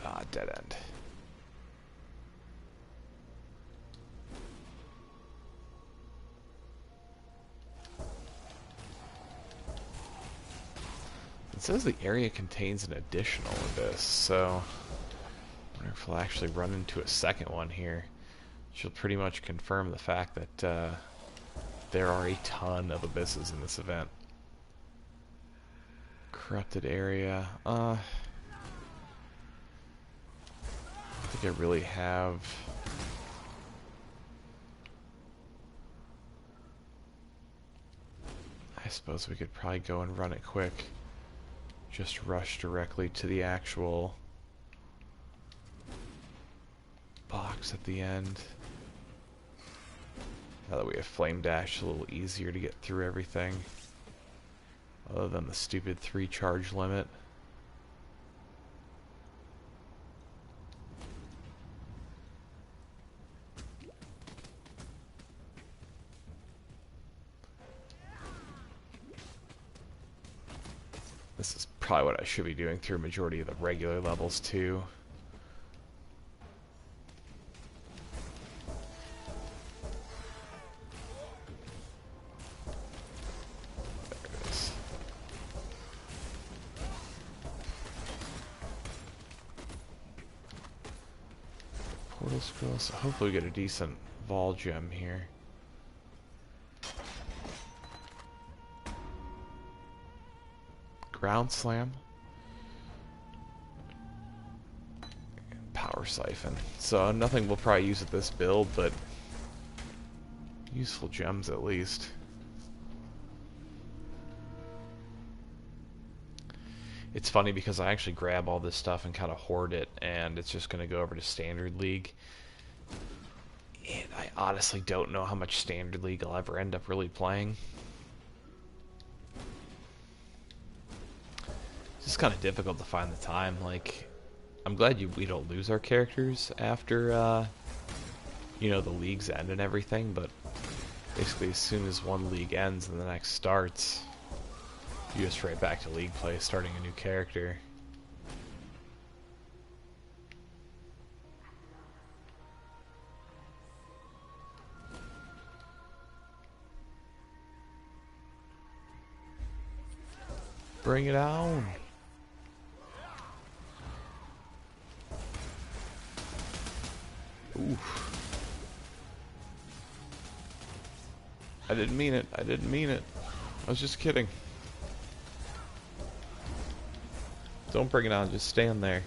Ah, dead end. It says the area contains an additional abyss, so I wonder if we'll actually run into a second one here. She'll pretty much confirm the fact that there are a ton of abysses in this event. Corrupted area. I think I really have. I suppose we could probably go and run it quick. Just rush directly to the actual box at the end. Now that we have Flame Dash, it's a little easier to get through everything. Other than the stupid 3 charge limit. This is probably what I should be doing through a majority of the regular levels too. Portal scroll, so hopefully we get a decent Vol gem here. Ground Slam. And Power Siphon. So nothing we'll probably use at this build, but useful gems at least. It's funny because I actually grab all this stuff and kind of hoard it, and it's just going to go over to Standard League. And I honestly don't know how much Standard League I'll ever end up really playing. It's just kind of difficult to find the time. Like, I'm glad we don't lose our characters after, you know, the leagues end and everything, but basically as soon as one league ends and the next starts, you just right back to league play, starting a new character. Bring it on. Oof. I didn't mean it. I didn't mean it. I was just kidding. Don't bring it on, just stand there.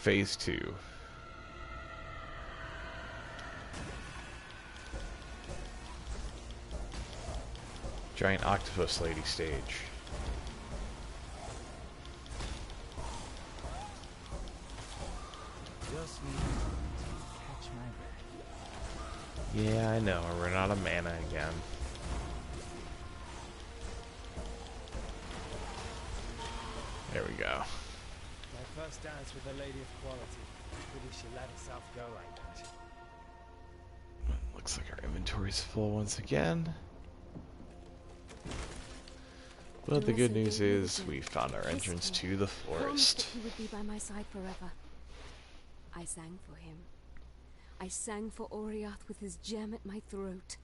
Phase 2. Giant octopus lady stage.
Just need to catch my breath.
Yeah, I know. I run out of mana again. There we go.
My first dance with a lady of quality. Pity she let herself go like that.
Looks like our inventory's full once again. But the good news is we found our entrance to the forest.
He would be by my side forever. I sang for him. I sang for Oriath with his gem at my throat.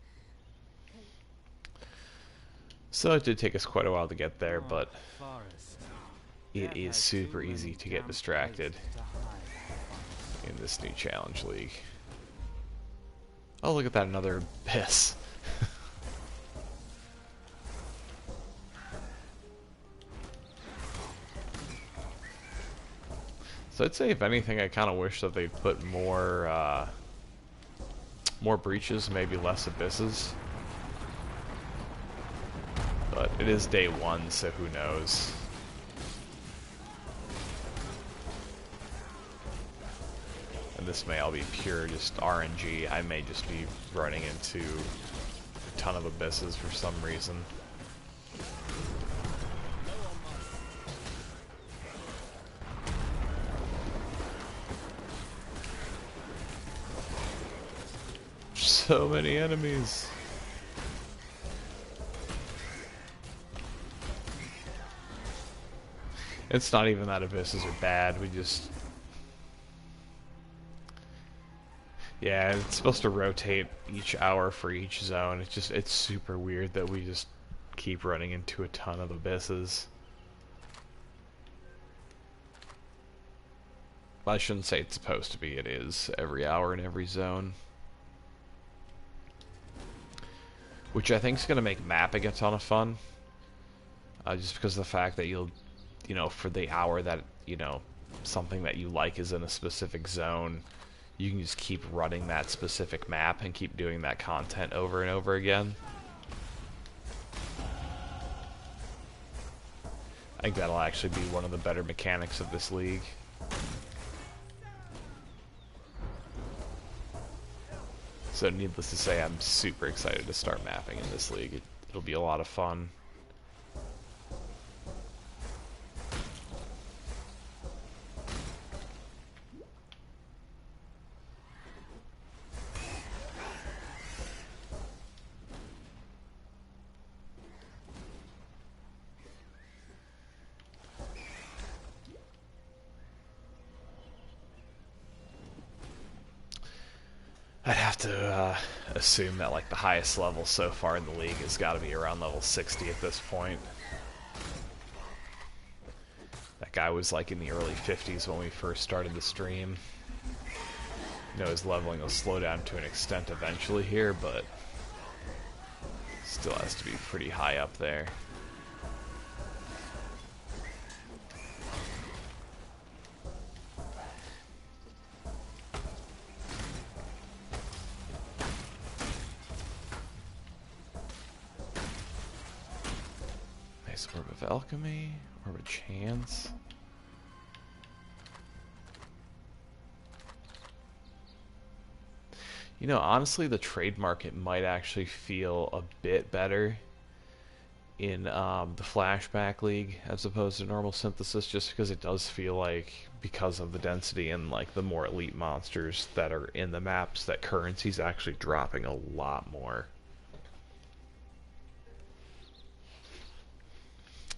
So it did take us quite a while to get there, but
Forest.
it is super easy to get distracted in this new challenge league. Oh, look at that, another abyss. So I'd say, if anything, I kind of wish that they'd put more breaches, maybe less abysses. But it is day one, so who knows. And this may all be pure just RNG. I may just be running into a ton of abysses for some reason. So many enemies. It's not even that abysses are bad, we just... Yeah, it's supposed to rotate each hour for each zone. It's super weird that we just keep running into a ton of abysses. I shouldn't say it's supposed to be, it is every hour in every zone. Which I think is going to make mapping a ton of fun. Just because of the fact that you'll, you know, for the hour that, you know, something that you like is in a specific zone, you can just keep running that specific map and keep doing that content over and over again. I think that'll actually be one of the better mechanics of this league. So needless to say, I'm super excited to start mapping in this league. It'll be a lot of fun. I'd have to assume that like the highest level so far in the league has got to be around level 60 at this point. That guy was like in the early 50s when we first started the stream. You know, his leveling will slow down to an extent eventually here, but still has to be pretty high up there. Orb of Alchemy, Orb of Chance. You know, honestly, the trade market might actually feel a bit better in the Flashback League as opposed to normal synthesis, just because it does feel like, because of the density and like the more elite monsters that are in the maps, that currency's actually dropping a lot more.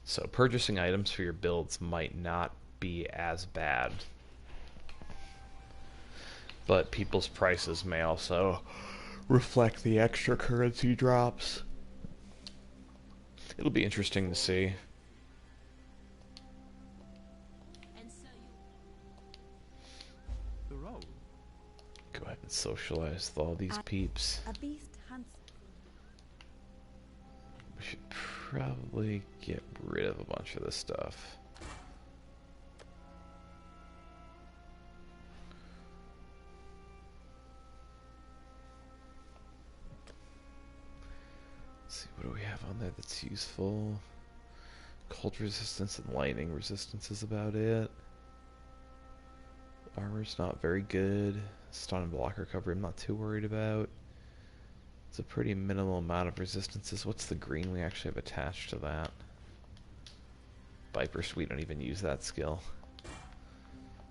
So purchasing items for your builds might not be as bad. But people's prices may also reflect the extra currency drops. It'll be interesting to see.
The road.
Go ahead and socialize with all these peeps.
A beast hunts.
We should probably get rid of a bunch of this stuff. see, what do we have on there that's useful? Cold resistance and lightning resistance is about it. Armor's not very good. Stun and block recovery I'm not too worried about. It's a pretty minimal amount of resistances. What's the green we actually have attached to that? Vipers, we don't even use that skill.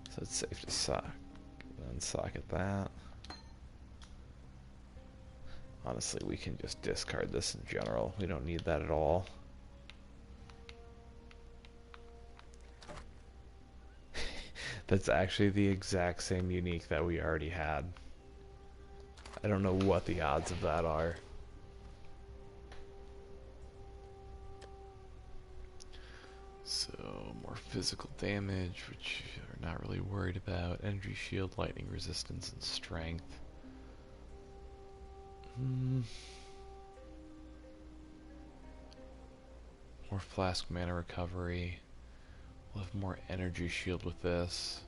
So it's safe to unsocket that. Honestly, we can just discard this in general. We don't need that at all. That's actually the exact same unique that we already had. I don't know what the odds of that are. So, more physical damage, which we're not really worried about. Energy shield, lightning resistance, and strength. More flask mana recovery. We'll have more energy shield with this.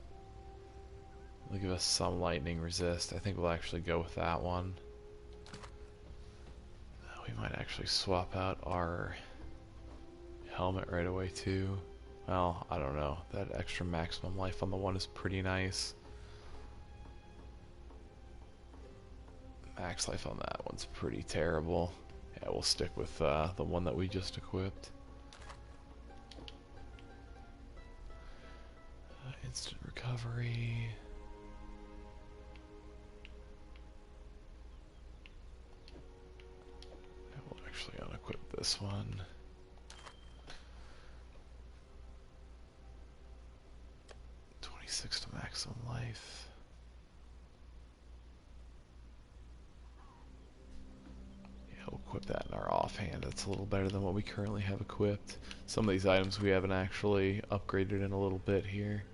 It'll give us some lightning resist. I think we'll actually go with that one. We might actually swap out our helmet right away too. Well, I don't know. That extra maximum life on the one is pretty nice. Max life on that one's pretty terrible. Yeah, we'll stick with the one that we just equipped. Instant recovery. I will actually unequip this one. To maximum life. Yeah, we'll equip that in our offhand. That's a little better than what we currently have equipped. Some of these items we haven't actually upgraded in a little bit here.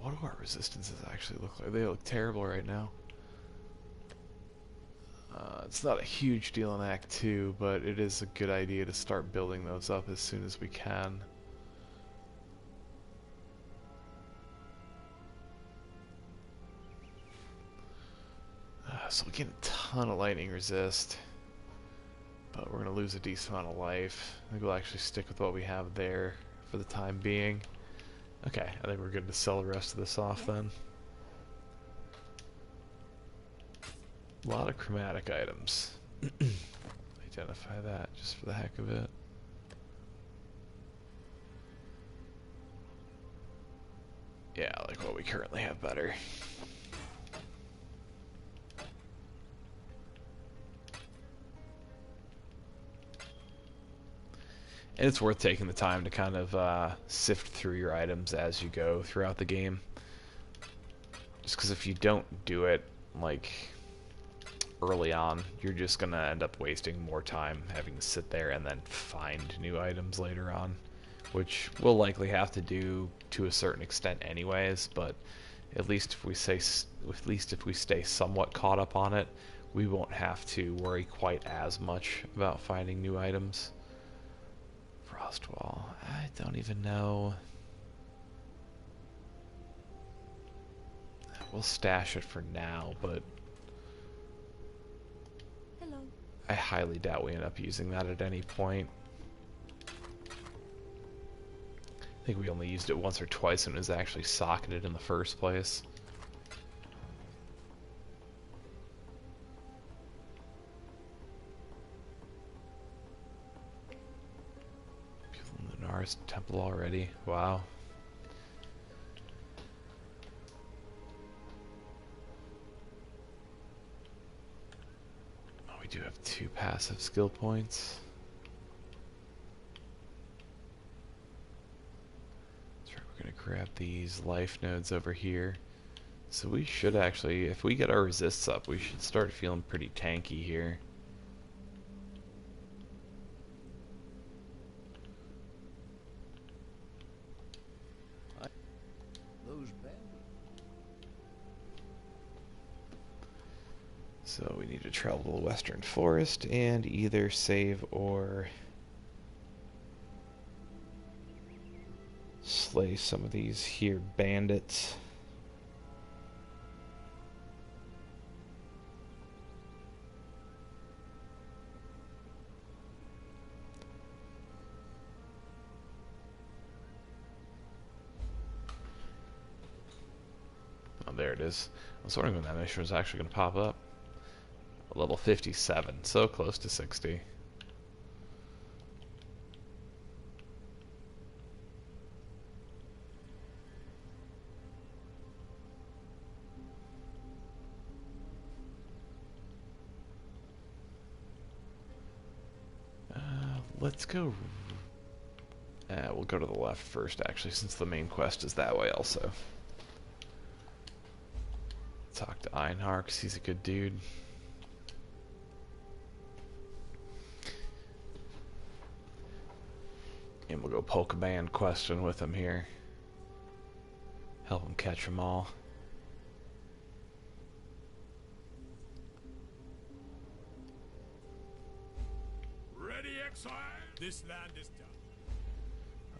What do our resistances actually look like? They look terrible right now. It's not a huge deal in Act 2, but it is a good idea to start building those up as soon as we can. So we get a ton of lightning resist, but we're going to lose a decent amount of life. I think we'll actually stick with what we have there for the time being. Okay, I think we're good to sell the rest of this off then. A lot of chromatic items. Identify that just for the heck of it. Yeah, I like what we currently have better. And it's worth taking the time to kind of sift through your items as you go throughout the game. Just because if you don't do it, like, early on, you're just going to end up wasting more time having to sit there and then find new items later on. Which we'll likely have to do to a certain extent anyways, but at least if we stay somewhat caught up on it, we won't have to worry quite as much about finding new items. Frostwall. I don't even know. We'll stash it for now, but
Hello.
I highly doubt we end up using that at any point. I think we only used it once or twice and it was actually socketed in the first place. Lunar's temple already. Wow. Oh, we do have 2 passive skill points. That's right, we're going to grab these life nodes over here. So we should actually, if we get our resists up, we should start feeling pretty tanky here. So we need to travel to the Western Forest and either save or slay some of these here bandits. there it is. I was wondering when that mission was actually going to pop up. Level 57, so close to 60. Let's go. We'll go to the left first, actually, since the main quest is that way also. Talk to Einhar, because he's a good dude. And we'll go poke a band question with him here. Help him catch them all.
Ready, Exile? This land is done.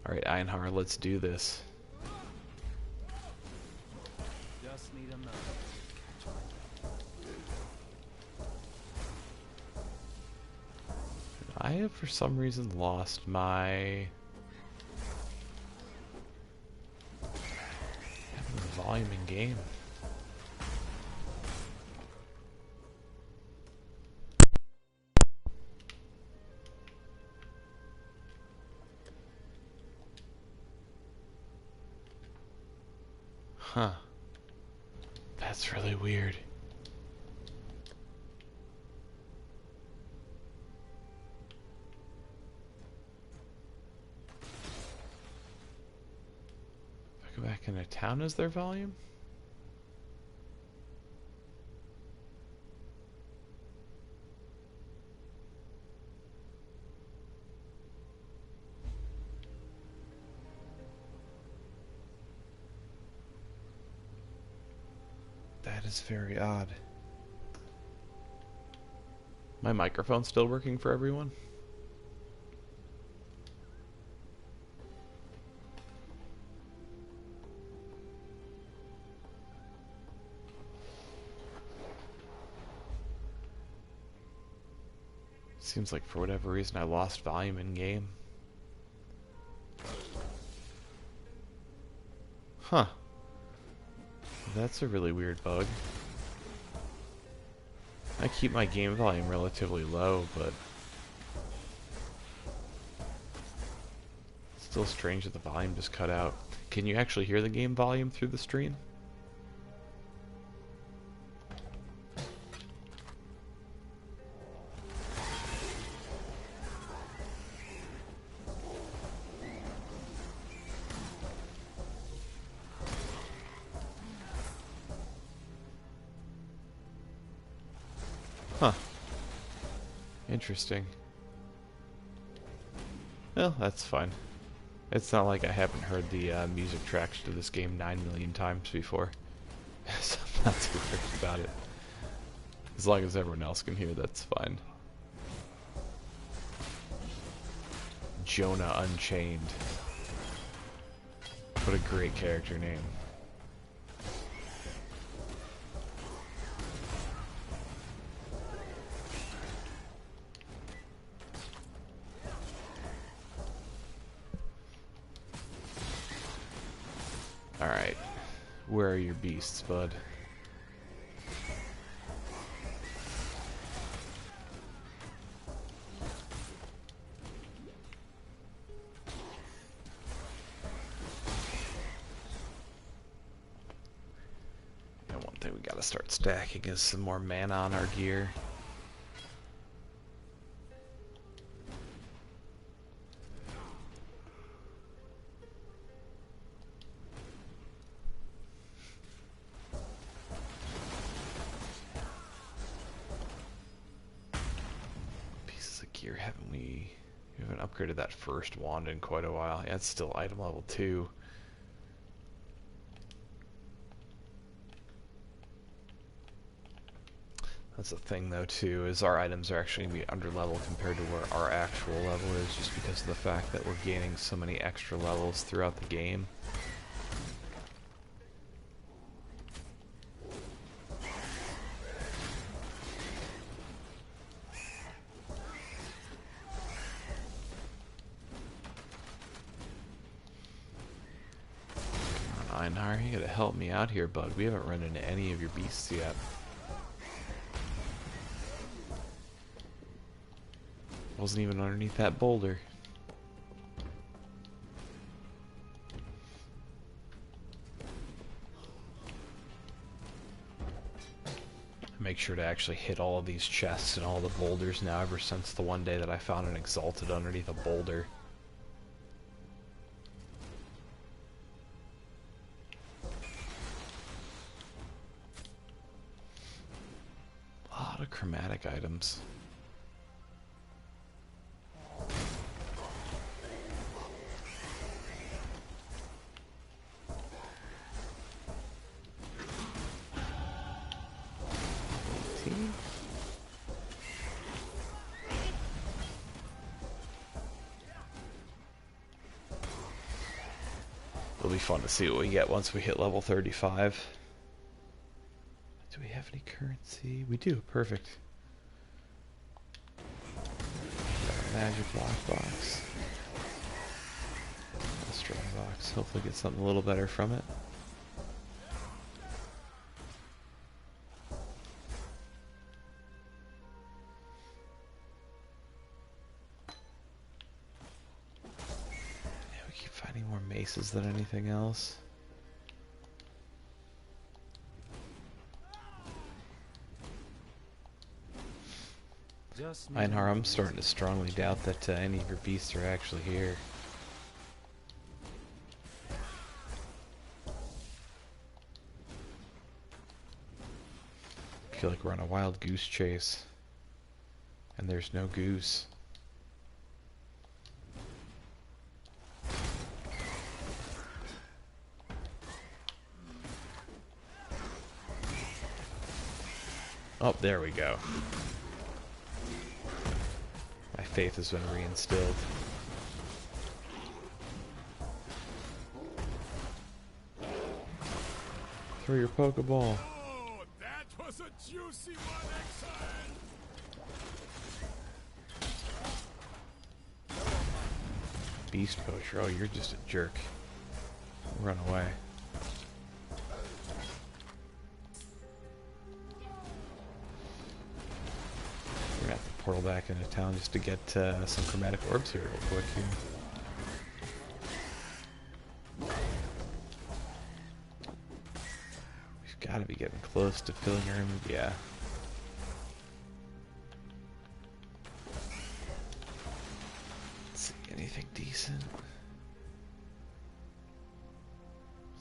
Alright, Einhar, let's do this.
Just need a moment.
I have, for some reason, lost my volume in game. Huh. That's really weird. If I go back into town, is there volume? That is very odd. My microphone's still working for everyone? Seems like for whatever reason I lost volume in game. Huh. That's a really weird bug. I keep my game volume relatively low, but it's still strange that the volume just cut out. Can you actually hear the game volume through the stream? Huh. Interesting. Well, that's fine. It's not like I haven't heard the music tracks to this game 9 million times before. So I'm not too worried about it. As long as everyone else can hear, that's fine. Jonah Unchained. What a great character name. Alright. Where are your beasts, bud? And one thing we gotta start stacking is some more mana on our gear. We haven't upgraded that first wand in quite a while. Yeah, it's still item level 2. That's the thing though too, is our items are actually going to be under level compared to where our actual level is, just because of the fact that we're gaining so many extra levels throughout the game. Einar, you gotta help me out here, bud. We haven't run into any of your beasts yet. Wasn't even underneath that boulder. Make sure to actually hit all of these chests and all the boulders now ever since the one day that I found an Exalted underneath a boulder. A lot of chromatic items. It'll be fun to see what we get once we hit level 35. Do we have any currency? We do, perfect. Got a magic lockbox. A strong box. Hopefully get something a little better from it. More maces than anything else. Einar, I'm starting to strongly doubt that any of your beasts are actually here. I feel like we're on a wild goose chase, and there's no goose. Oh, there we go. My faith has been reinstilled. Throw your Pokeball.
Oh, that was a juicy one, Exile!
Beast Poacher. Oh, you're just a jerk. Run away. We're gonna have to portal back into town just to get some chromatic orbs here real quick here. We've got to be getting close to filling our room. Yeah. Let's see, anything decent?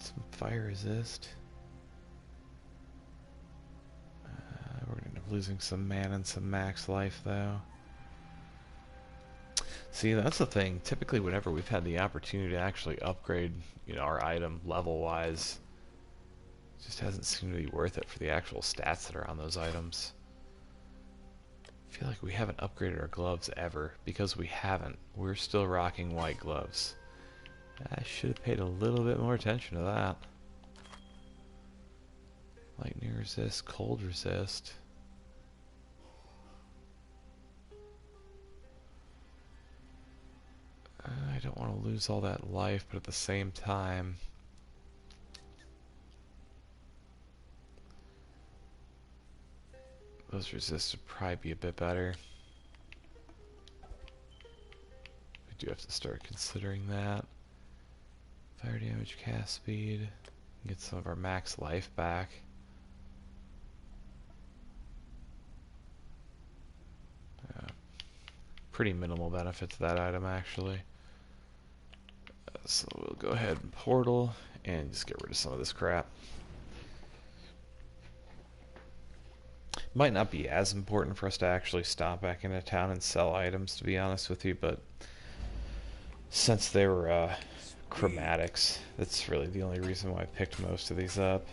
Some fire resist. We're gonna end up losing some mana and some max life though. See, that's the thing. Typically, whenever we've had the opportunity to actually upgrade, our item level-wise, it just hasn't seemed to be worth it for the actual stats that are on those items. I feel like we haven't upgraded our gloves ever, because we haven't. We're still rocking white gloves. I should have paid a little bit more attention to that. Lightning resist, cold resist. I don't want to lose all that life, but at the same time, those resists would probably be a bit better. We do have to start considering that. Fire damage, cast speed, get some of our max life back. Pretty minimal benefit to that item actually. So we'll go ahead and portal and just get rid of some of this crap. Might not be as important for us to actually stop back into town and sell items, to be honest with you, but since they were chromatics, that's really the only reason why I picked most of these up.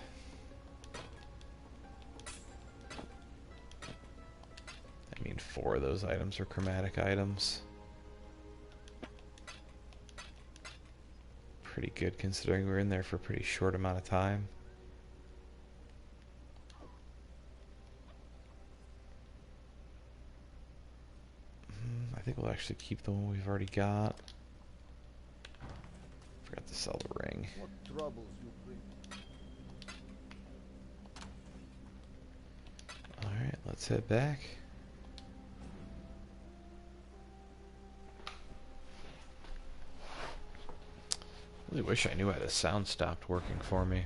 I mean, 4 of those items are chromatic items. Pretty good considering we were in there for a pretty short amount of time. I think we'll actually keep the one we've already got. Forgot to sell the ring.
What troubles you bring
Let's head back. Really wish I knew why the sound stopped working for me.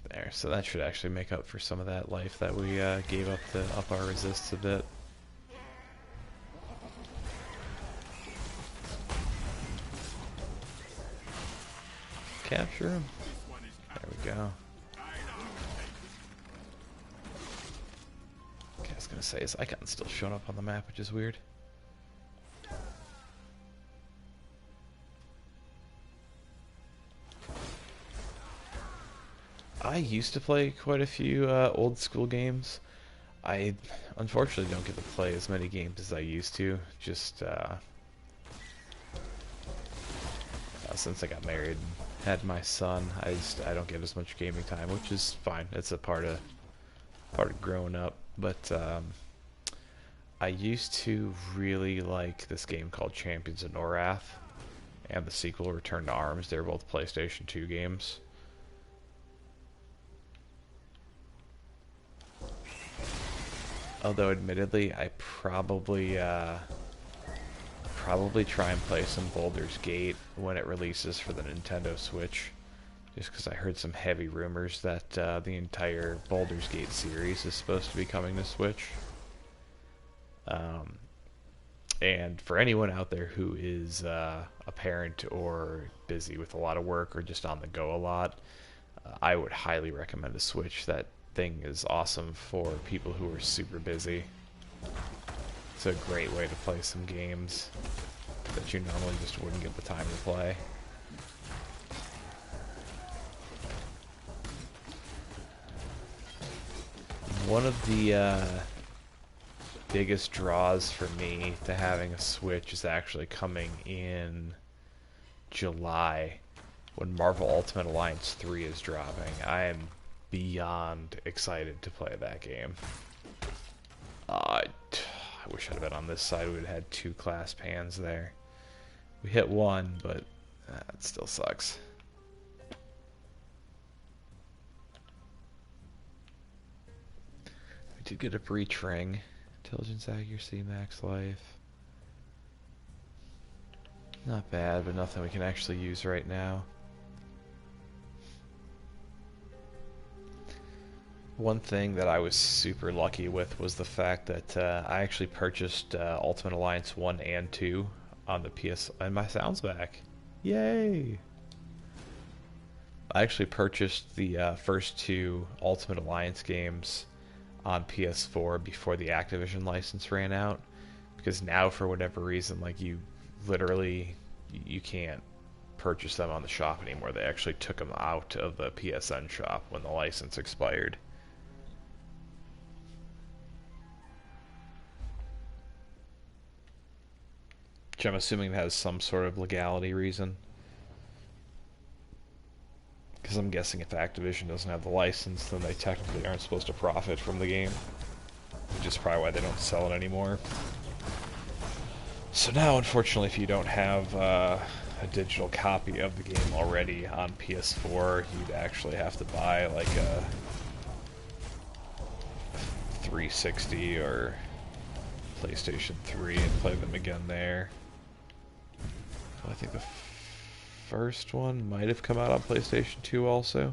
There, so that should actually make up for some of that life that we gave up to up our resists a bit. Capture him. There we go. Okay, I was gonna say, his icon's still showing up on the map, which is weird. I used to play quite a few old school games. I unfortunately don't get to play as many games as I used to, just since I got married and had my son. I don't get as much gaming time, which is fine. It's a part of growing up. But I used to really like this game called Champions of Norath and the sequel Return to Arms. They're both PlayStation 2 games. Although admittedly, I probably try and play some Baldur's Gate when it releases for the Nintendo Switch, just because I heard some heavy rumors that the entire Baldur's Gate series is supposed to be coming to Switch. And for anyone out there who is a parent or busy with a lot of work or just on the go a lot, I would highly recommend a Switch. That thing is awesome for people who are super busy. It's a great way to play some games that you normally just wouldn't get the time to play. One of the biggest draws for me to having a Switch is actually coming in July when Marvel Ultimate Alliance 3 is dropping. I am beyond excited to play that game. I wish I'd have been on this side. We would have had 2 clasp hands there. We hit 1, but it still sucks. We did get a breach ring. Intelligence, accuracy, max life. Not bad, but nothing we can actually use right now. One thing that I was super lucky with was the fact that I actually purchased Ultimate Alliance 1 and 2 on the PS... And my sound's back. Yay! I actually purchased the first 2 Ultimate Alliance games on PS4 before the Activision license ran out. Because now, for whatever reason, like, you literally... You can't purchase them on the shop anymore. They actually took them out of the PSN shop when the license expired. Which I'm assuming has some sort of legality reason. Because I'm guessing if Activision doesn't have the license, then they technically aren't supposed to profit from the game. Which is probably why they don't sell it anymore. So now, unfortunately, if you don't have a digital copy of the game already on PS4, you'd actually have to buy like a 360 or PlayStation 3 and play them again there. I think the first one might have come out on PlayStation 2 also.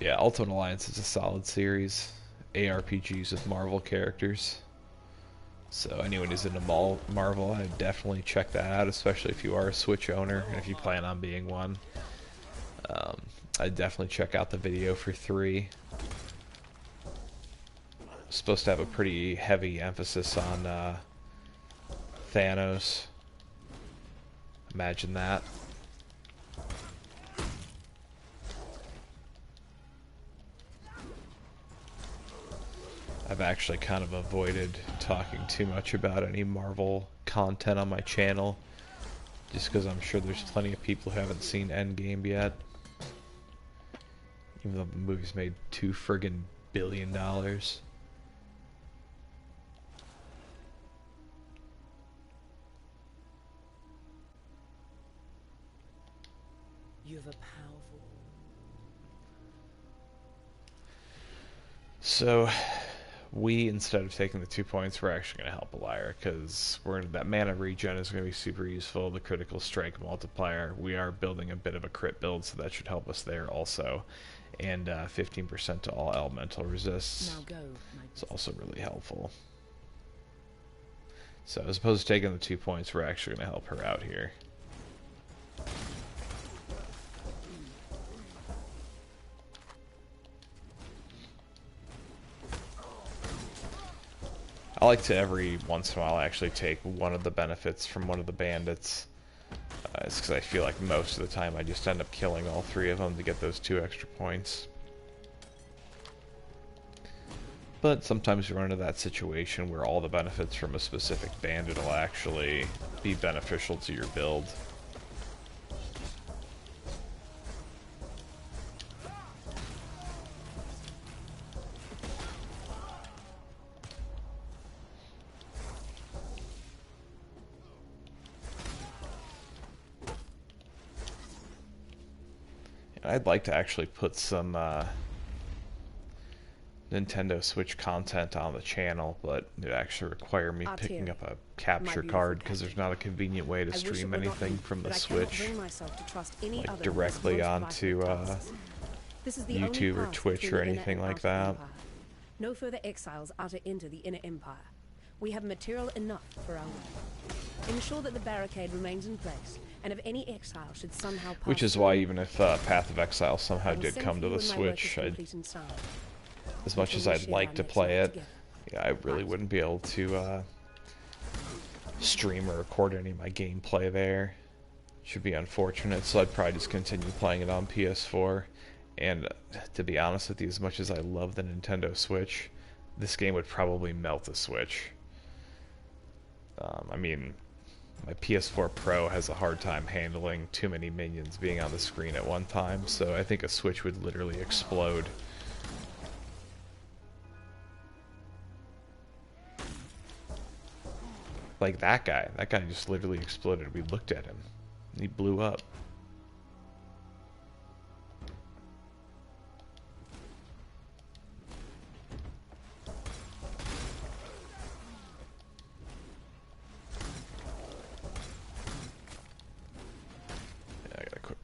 Yeah, Ultimate Alliance is a solid series. ARPGs with Marvel characters. So anyone who's into Marvel, I'd definitely check that out, especially if you are a Switch owner and if you plan on being one. I'd definitely check out the video for 3. It's supposed to have a pretty heavy emphasis on Thanos. Imagine that. I've actually kind of avoided talking too much about any Marvel content on my channel, just because I'm sure there's plenty of people who haven't seen Endgame yet. Even though the movie's made $2 friggin' billion.
You have a powerful.
So, we, instead of taking the 2 points, we're actually going to help Alira, because that mana regen is going to be super useful, the critical strike multiplier. We are building a bit of a crit build, so that should help us there also. And 15% to all elemental resists.
Now go,
It's also really helpful. So as opposed to taking the 2 points, we're actually going to help her out here. I like to every once in a while actually take one of the benefits from one of the bandits. It's because I feel like most of the time I just end up killing all 3 of them to get those 2 extra points. But sometimes you run into that situation where all the benefits from a specific bandit will actually be beneficial to your build. I'd like to actually put some Nintendo Switch content on the channel, but it actually require me picking up a capture card because there's not a convenient way to stream anything from the Switch like directly onto YouTube or Twitch or anything like that.
No further exiles are to enter the inner empire. We have material enough for our work. Ensure that the barricade remains in place, and if any exile should somehow pass
Which is why even if Path of Exile somehow did come to the Switch, as much as I'd like to play it, yeah, I really wouldn't be able to stream or record any of my gameplay there. Should be unfortunate, so I'd probably just continue playing it on PS4. And to be honest with you, as much as I love the Nintendo Switch, this game would probably melt the Switch. I mean, my PS4 Pro has a hard time handling too many minions being on the screen at one time, so I think a Switch would literally explode. Like that guy just literally exploded. We looked at him, and he blew up.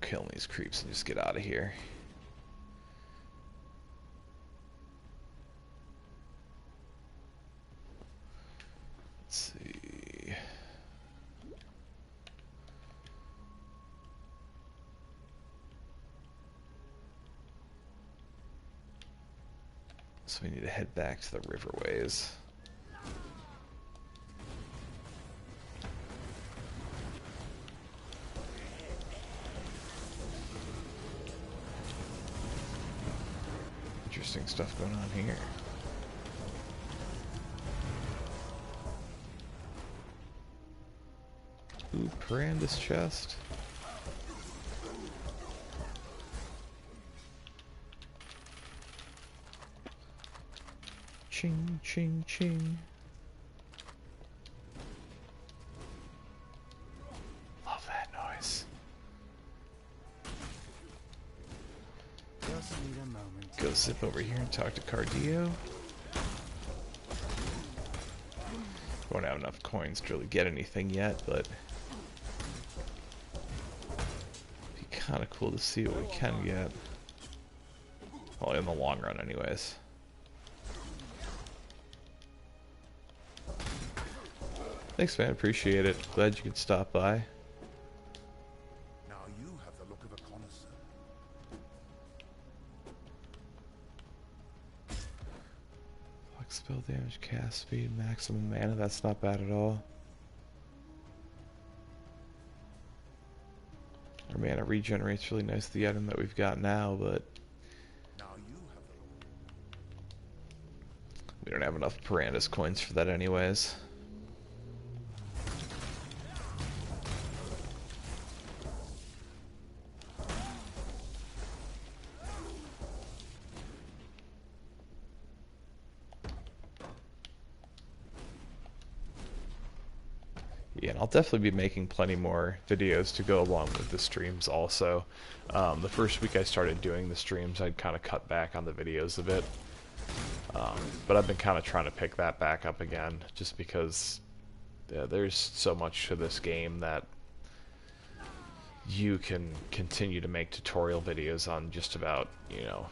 Killing these creeps and just get out of here. Let's see. So we need to head back to the riverways. Interesting stuff going on here. Ooh, Piranda's chest. Ching, ching, ching. Love that noise.
Just need a moment.
Go zip over here and talk to Cardio. Won't have enough coins to really get anything yet, but it'd be kind of cool to see what we can get. Well, in the long run anyways. Thanks, man. Appreciate it. Glad you could stop by.
Now you have the look of a connoisseur.
Flex spell damage, cast speed, maximum mana. That's not bad at all. Our mana regenerates really nice to the item that we've got now, but
Now you have the
we don't have enough Piranda's coins for that anyways. Yeah, and I'll definitely be making plenty more videos to go along with the streams also. The first week I started doing the streams, I'd kind of cut back on the videos a bit. But I've been kind of trying to pick that back up again, just because there's so much to this game that you can continue to make tutorial videos on just about, you know,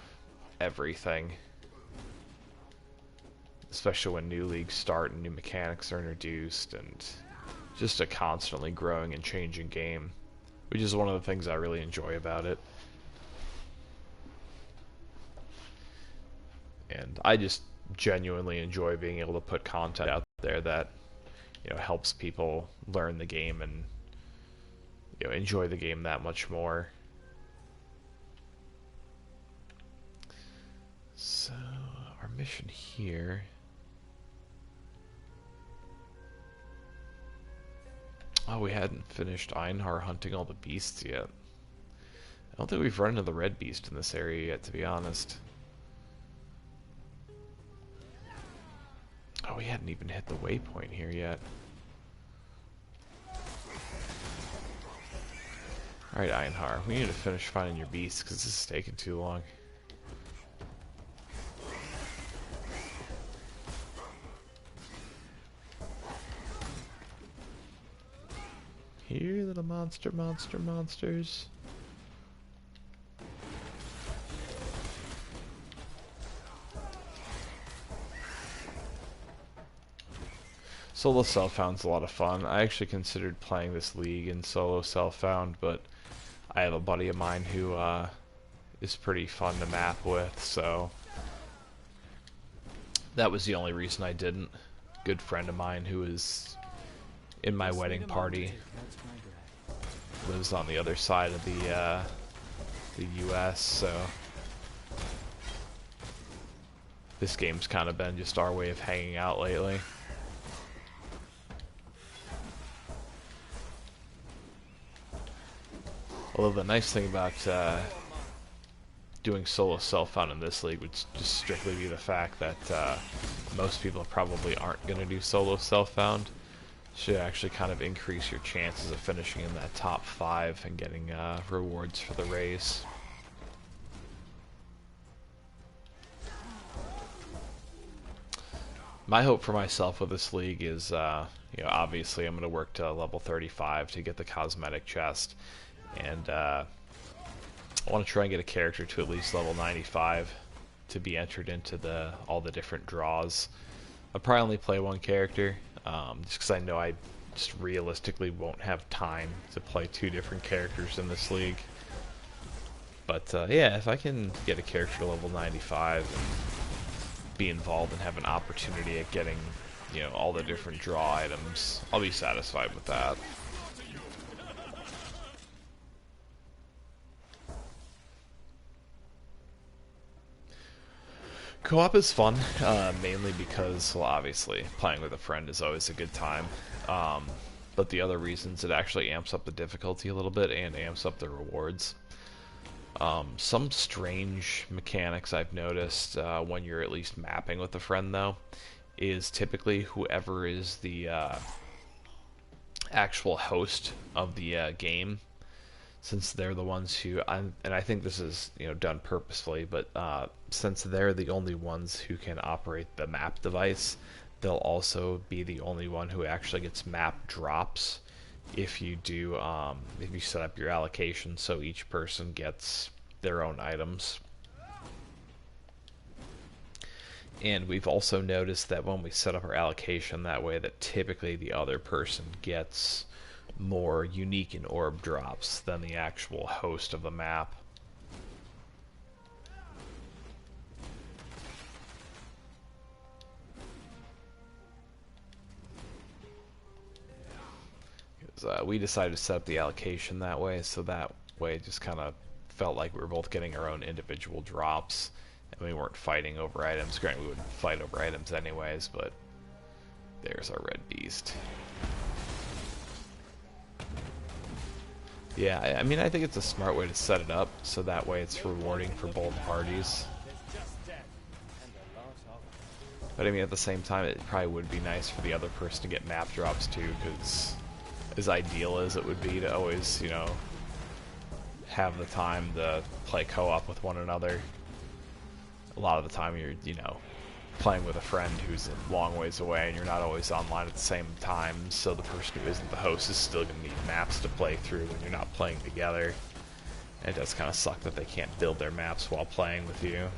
everything. Especially when new leagues start and new mechanics are introduced, and just a constantly growing and changing game, which is one of the things I really enjoy about it. And I just genuinely enjoy being able to put content out there that, you know, helps people learn the game and, you know, enjoy the game that much more. So, our mission here... Oh, we hadn't finished Einhar hunting all the beasts yet. I don't think we've run into the red beast in this area yet, to be honest. Oh, we hadn't even hit the waypoint here yet. Alright, Einhar, we need to finish finding your beasts, because this is taking too long. Here, little monsters. Solo self-found's a lot of fun. I actually considered playing this league in solo self-found, but I have a buddy of mine who is pretty fun to map with, so that was the only reason I didn't. Good friend of mine who is in my wedding party lives on the other side of the US, so this game's kind of been just our way of hanging out lately. Although the nice thing about doing solo self-found in this league would just strictly be the fact that most people probably aren't going to do solo self-found. Should actually kind of increase your chances of finishing in that top 5 and getting rewards for the race. My hope for myself with this league is, you know, obviously I'm going to work to level 35 to get the cosmetic chest, and I want to try and get a character to at least level 95 to be entered into all the different draws. I'll probably only play one character, just because I know I just realistically won't have time to play 2 different characters in this league. But yeah, if I can get a character to level 95 and be involved and have an opportunity at getting, you know, all the different draw items, I'll be satisfied with that. Co-op is fun, mainly because, well, obviously, playing with a friend is always a good time. But the other reasons, it actually amps up the difficulty a little bit and amps up the rewards. Some strange mechanics I've noticed when you're at least mapping with a friend, though, is typically whoever is the actual host of the game, since they're the ones who, and I think this is, you know, done purposefully, but since they're the only ones who can operate the map device, they'll also be the only one who actually gets map drops if you do, if you set up your allocation so each person gets their own items. And we've also noticed that when we set up our allocation that way, that typically the other person gets more unique and orb drops than the actual host of the map. We decided to set up the allocation that way, so that way it just kind of felt like we were both getting our own individual drops, and we weren't fighting over items. Granted, we would fight over items anyways, but there's our red beast. Yeah, I mean, I think it's a smart way to set it up, so that way it's rewarding for both parties. But I mean, at the same time, it probably would be nice for the other person to get map drops too, because as ideal as it would be to always, you know, have the time to play co-op with one another. A lot of the time you're, you know, playing with a friend who's a long ways away and you're not always online at the same time, so the person who isn't the host is still going to need maps to play through when you're not playing together. And it does kind of suck that they can't build their maps while playing with you.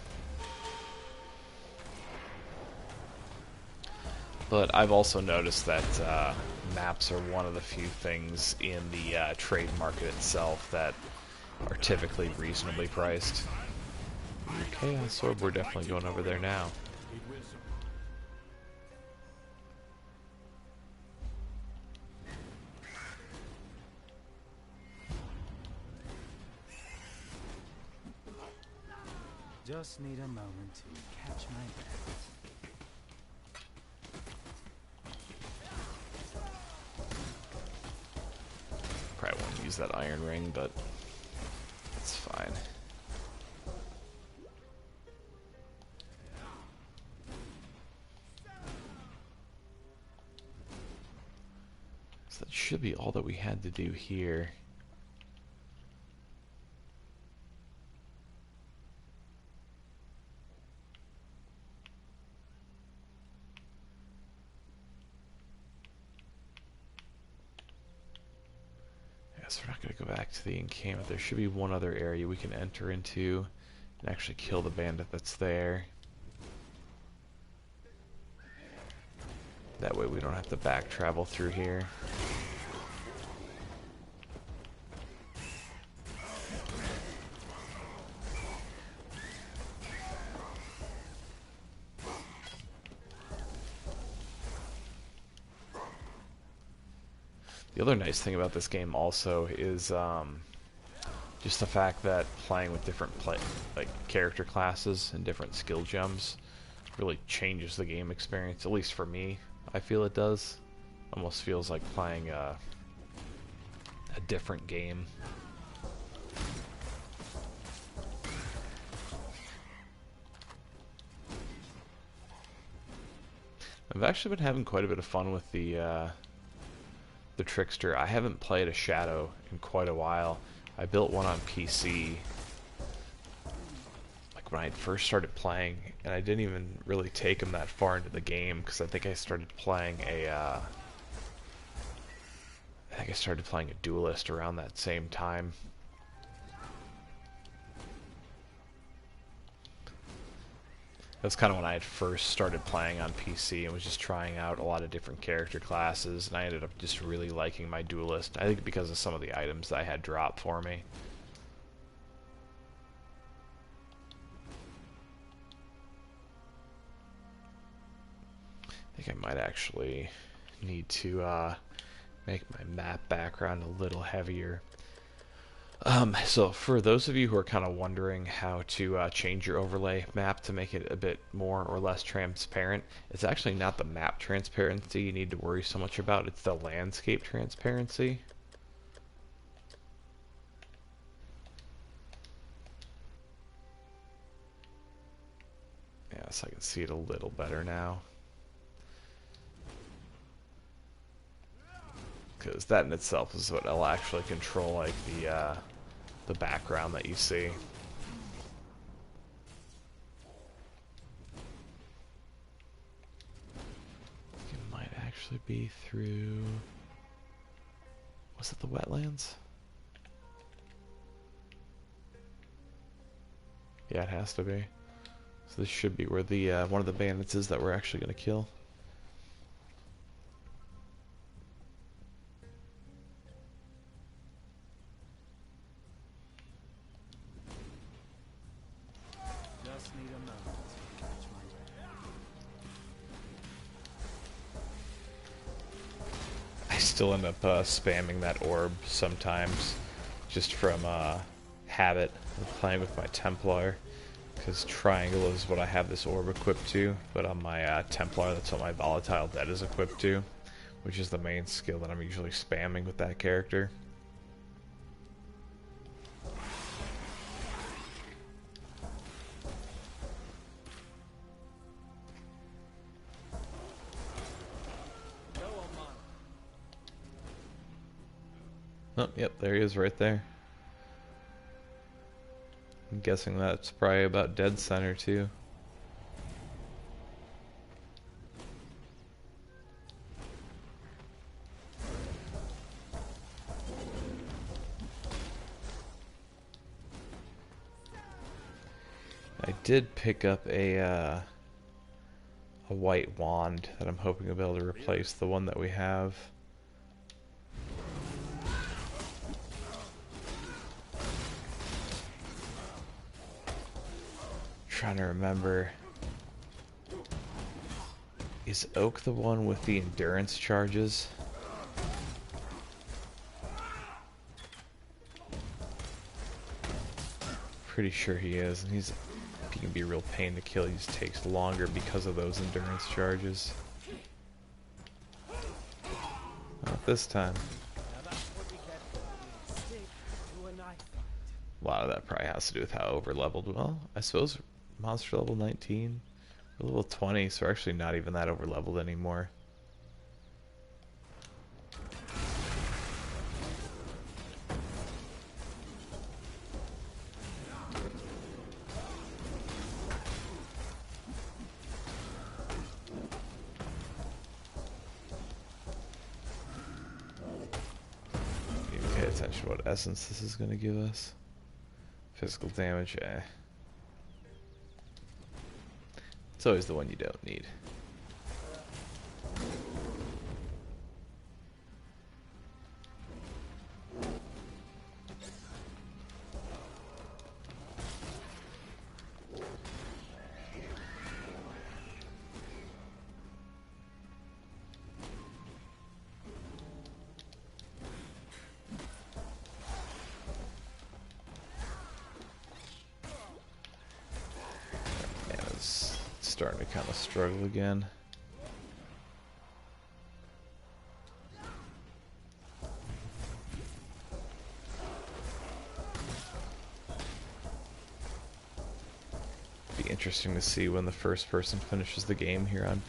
But I've also noticed that maps are one of the few things in the trade market itself that are typically reasonably priced. Chaos Orb, we're definitely going over there now.
Just need a moment to catch my breath.
Probably won't use that iron ring, but it's fine. So that should be all that we had to do here. So we're not going to go back to the encampment. There should be one other area we can enter into and actually kill the bandit that's there. That way we don't have to back travel through here. The other nice thing about this game also is just the fact that playing with different character classes and different skill gems really changes the game experience. At least for me, I feel it does. Almost feels like playing a different game. I've actually been having quite a bit of fun with the Trickster. I haven't played a Shadow in quite a while. I built one on PC like when I first started playing, and I didn't even really take him that far into the game because I think I started playing a Duelist around that same time. That's kind of when I had first started playing on PC and was just trying out a lot of different character classes, and I ended up just really liking my Duelist. I think because of some of the items that I had drop for me. I think I might actually need to make my map background a little heavier. So for those of you who are kind of wondering how to change your overlay map to make it a bit more or less transparent, it's actually not the map transparency you need to worry so much about, it's the landscape transparency. Yeah, so I can see it a little better now. Because that in itself is what will actually control like the background that you see. It might actually be through... Was it the wetlands? Yeah, it has to be. So this should be where the one of the bandits is that we're actually going to kill. Still end up spamming that orb sometimes, just from habit of playing with my Templar, because triangle is what I have this orb equipped to, but on my Templar that's what my Volatile Dead is equipped to, which is the main skill that I'm usually spamming with that character. Oh, yep, there he is right there. I'm guessing that's probably about dead center too. I did pick up a white wand that I'm hoping to be able to replace the one that we have. Trying to remember. Is Oak the one with the endurance charges? Pretty sure he is, and he can be a real pain to kill. He just takes longer because of those endurance charges. Not this time. A lot of that probably has to do with how over-leveled. Well, I suppose monster level 19, we're level 20, so we're actually not even that over-leveled anymore. Pay attention to what essence this is going to give us. Physical damage, eh. It's always the one you don't need. Starting to kind of struggle again. Be interesting to see when the first person finishes the game here on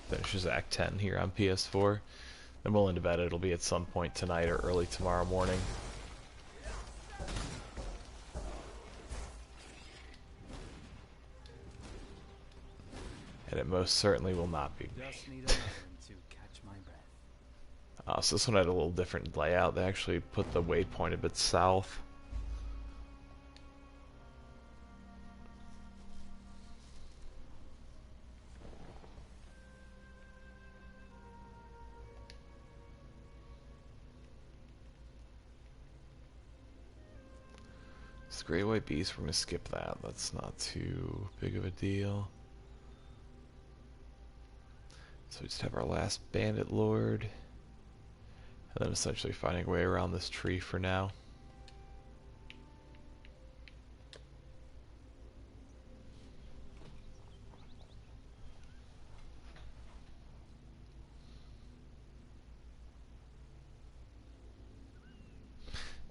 finishes Act 10 here on PS4. I'm willing to bet it'll be at some point tonight or early tomorrow morning. And it most certainly will not be me. So this one had a little different layout. They actually put the waypoint a bit south. This Great White Beast, we're going to skip that. That's not too big of a deal. So we just have our last Bandit Lord, and then essentially finding a way around this tree for now.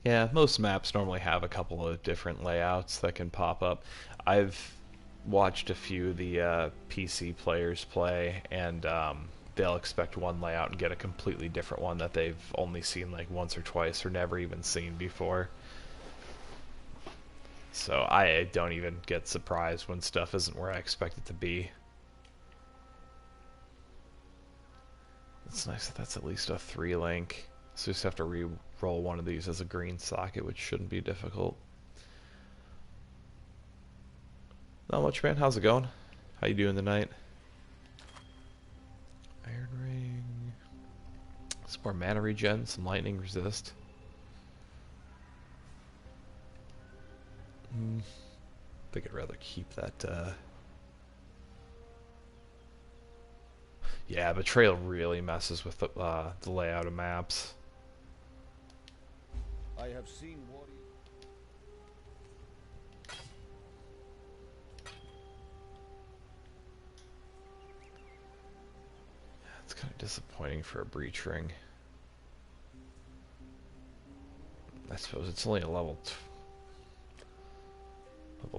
Yeah, most maps normally have a couple of different layouts that can pop up. I've watched a few of the PC players play, and they'll expect one layout and get a completely different one that they've only seen like once or twice or never even seen before. So I don't even get surprised when stuff isn't where I expect it to be. It's nice that that's at least a 3-link. So you just have to re-roll one of these as a green socket, which shouldn't be difficult. Not much, man. How's it going? How you doing tonight? Iron Ring. Some more mana regen, some lightning resist. I think I'd rather keep that. Yeah, Betrayal really messes with the layout of maps.
I have seen warriors.
It's kind of disappointing for a breach ring. I suppose it's only a level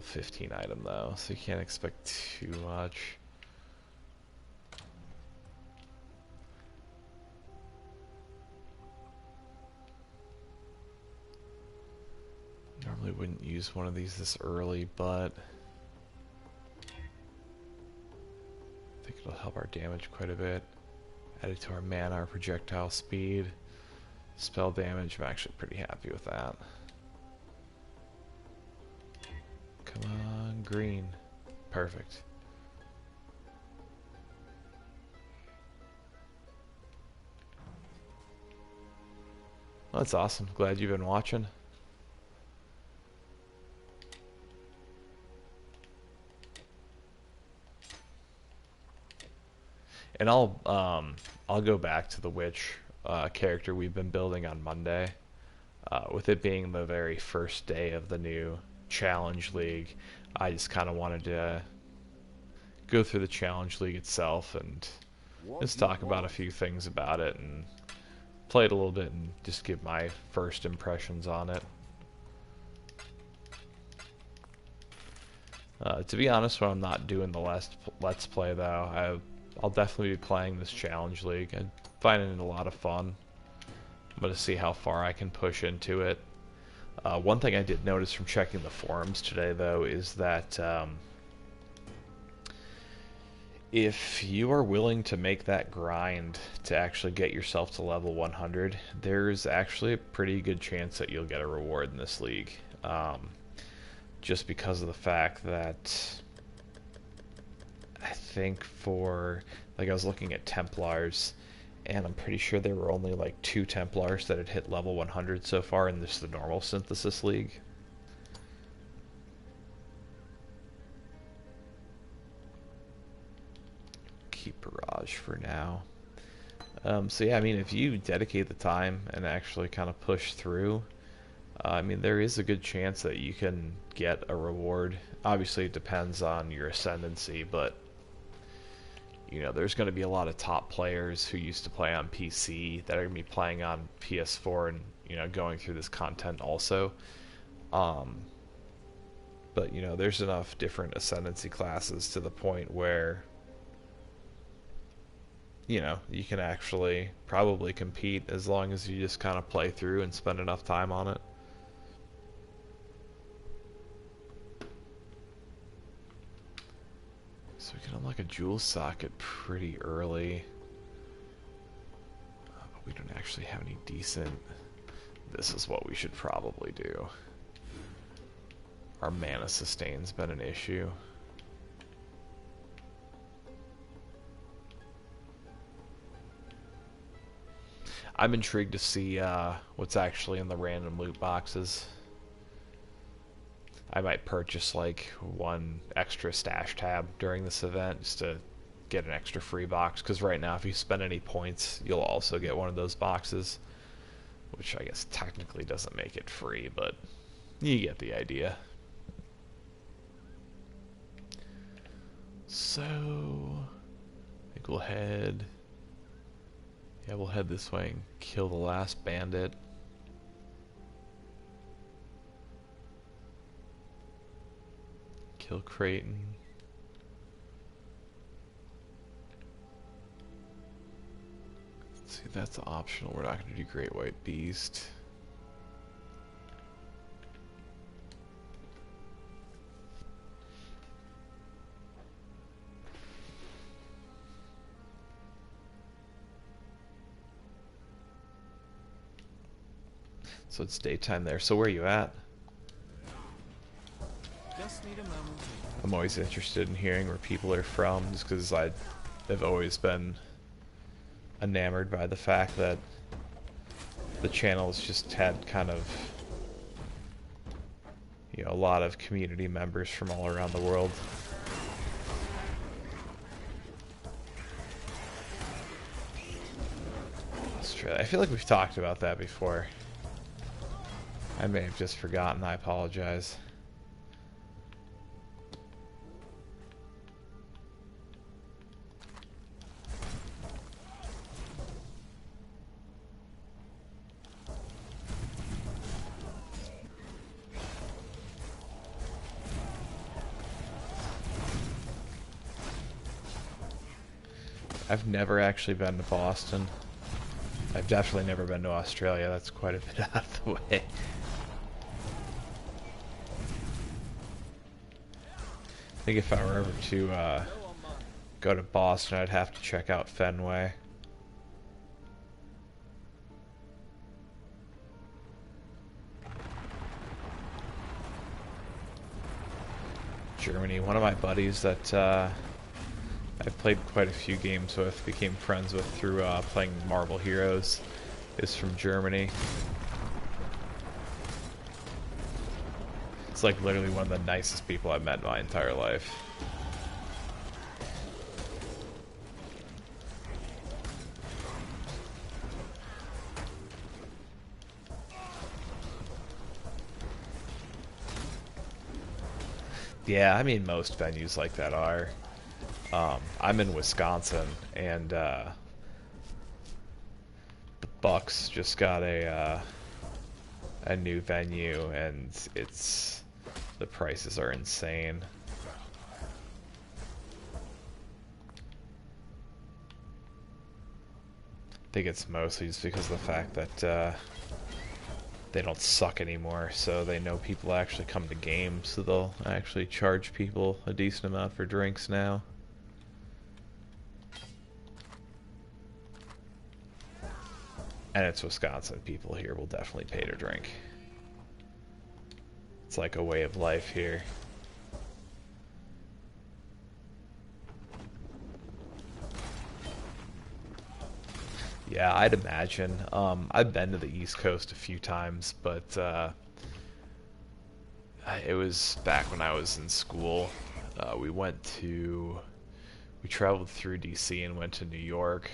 15 item though, so you can't expect too much. Normally wouldn't use one of these this early, but I think it'll help our damage quite a bit. Added to our mana, our projectile speed, spell damage. I'm actually pretty happy with that. Come on, green. Perfect. Well, that's awesome. Glad you've been watching. And I'll go back to the witch character we've been building on Monday. With it being the very first day of the new Challenge League, I just kind of wanted to go through the Challenge League itself and just talk about a few things about it and play it a little bit and just give my first impressions on it. To be honest, when I'm not doing the Let's Play though, I'll definitely be playing this Challenge League. I'm finding it a lot of fun. I'm going to see how far I can push into it. One thing I did notice from checking the forums today though is that if you are willing to make that grind to actually get yourself to level 100, there's actually a pretty good chance that you'll get a reward in this league. Just because of the fact that I think I was looking at Templars, and I'm pretty sure there were only like 2 Templars that had hit level 100 so far in the normal Synthesis League. Keep Barrage for now. So yeah, I mean, if you dedicate the time and actually kind of push through, I mean, there is a good chance that you can get a reward. Obviously, it depends on your ascendancy, but you know, there's going to be a lot of top players who used to play on PC that are going to be playing on PS4 and, you know, going through this content also. But, you know, there's enough different ascendancy classes to the point where, you know, you can actually probably compete as long as you just kind of play through and spend enough time on it. So we can unlock a jewel socket pretty early. But we don't actually have any decent... This is what we should probably do. Our mana sustain's been an issue. I'm intrigued to see what's actually in the random loot boxes. I might purchase like 1 extra stash tab during this event just to get an extra free box, because right now if you spend any points you'll also get one of those boxes, which I guess technically doesn't make it free, but you get the idea. So I think we'll head this way and kill the last bandit. Kill Creighton. Let's see, that's optional. We're not going to do Great White Beast. So it's daytime there. So where are you at?
Just need a moment.
I'm always interested in hearing where people are from, just because I've always been enamored by the fact that the channel's just had kind of, you know, a lot of community members from all around the world. Australia. I feel like we've talked about that before. I may have just forgotten. I apologize. I've never actually been to Boston. I've definitely never been to Australia. That's quite a bit out of the way. I think if I were ever to go to Boston, I'd have to check out Fenway. Germany. One of my buddies that I played quite a few games with, became friends with through playing Marvel Heroes, is from Germany. It's like literally one of the nicest people I've met in my entire life. Yeah, I mean most venues like that are. I'm in Wisconsin, and the Bucks just got a new venue, and the prices are insane. I think it's mostly just because of the fact that they don't suck anymore, so they know people actually come to games, so they'll actually charge people a decent amount for drinks now. And it's Wisconsin. People here will definitely pay to drink. It's like a way of life here. Yeah, I'd imagine. I've been to the East Coast a few times, but it was back when I was in school. We traveled through DC and went to New York.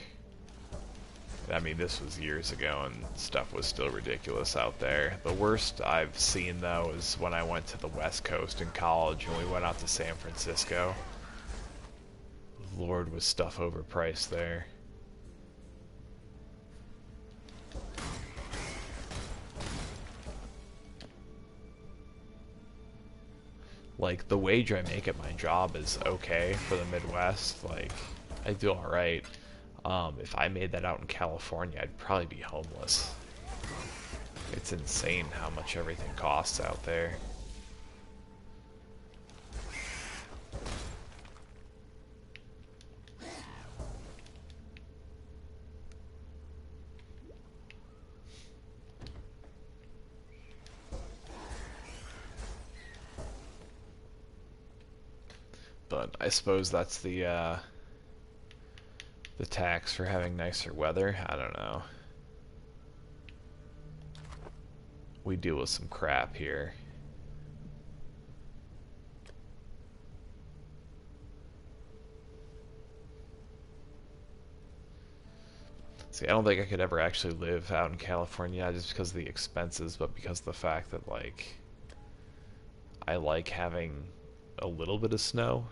I mean, this was years ago, and stuff was still ridiculous out there. The worst I've seen, though, is when I went to the West Coast in college, and we went out to San Francisco. Lord, was stuff overpriced there. Like, the wage I make at my job is okay for the Midwest. Like, I do alright. If I made that out in California, I'd probably be homeless. It's insane how much everything costs out there. But I suppose that's the tax for having nicer weather. I don't know. We deal with some crap here. See, I don't think I could ever actually live out in California just because of the expenses, but because of the fact that, like, I like having a little bit of snow,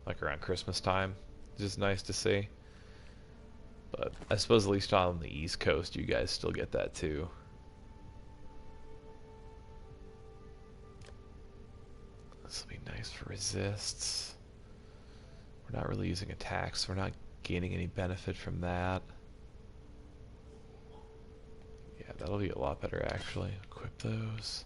like around Christmas time. It's just nice to see. But I suppose at least on the East Coast, you guys still get that too. This will be nice for resists. We're not really using attacks, so we're not gaining any benefit from that. Yeah, that'll be a lot better actually. Equip those.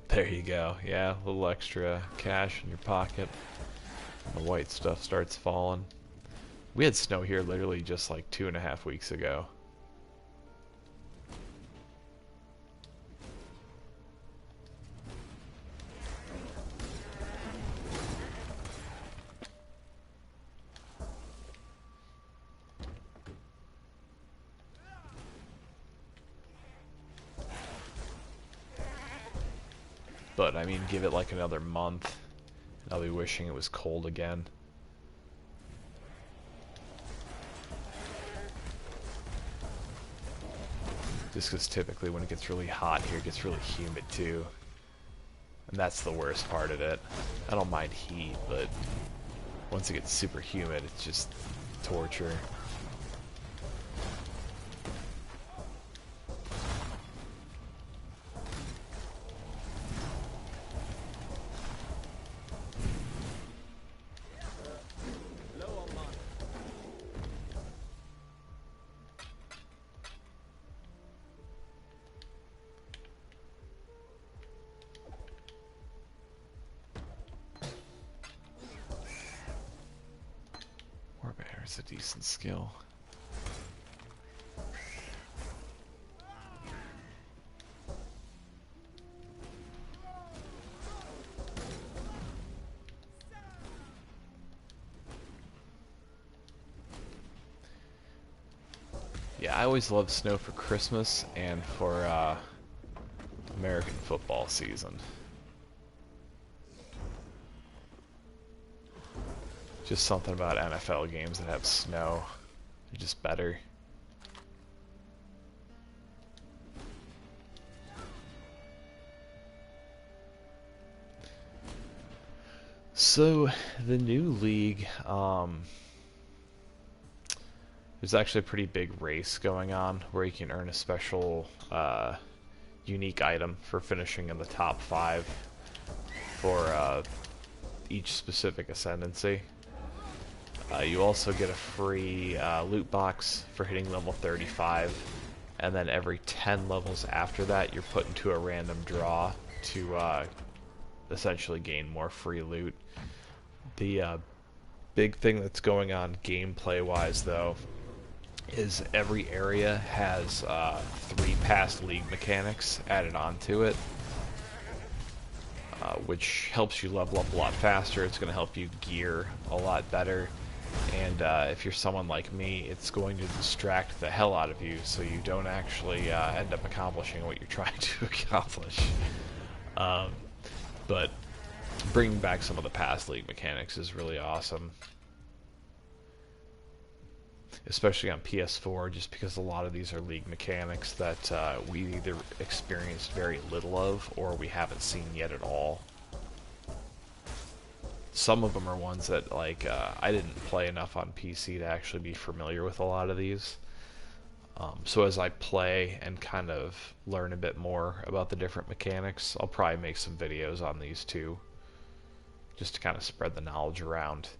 There you go. Yeah, a little extra cash in your pocket. The white stuff starts falling. We had snow here literally just like 2.5 weeks ago. But, I mean, give it like another month, and I'll be wishing it was cold again. Just because typically when it gets really hot here, it gets really humid too. And that's the worst part of it. I don't mind heat, but once it gets super humid, it's just torture. There's a decent skill. Yeah, I always love snow for Christmas and for American football season. Just something about NFL games that have snow. They're just better. So, the new league, there's actually a pretty big race going on where you can earn a special unique item for finishing in the top 5 for each specific ascendancy. You also get a free loot box for hitting level 35, and then every 10 levels after that you're put into a random draw to essentially gain more free loot. The big thing that's going on gameplay wise though is every area has 3 past league mechanics added onto it, which helps you level up a lot faster. It's going to help you gear a lot better, and if you're someone like me, it's going to distract the hell out of you so you don't actually end up accomplishing what you're trying to accomplish. But bringing back some of the past league mechanics is really awesome, especially on PS4, just because a lot of these are league mechanics that we either experienced very little of or we haven't seen yet at all. Some of them are ones that, like, I didn't play enough on PC to actually be familiar with a lot of these. So as I play and kind of learn a bit more about the different mechanics, I'll probably make some videos on these too, just to kind of spread the knowledge around.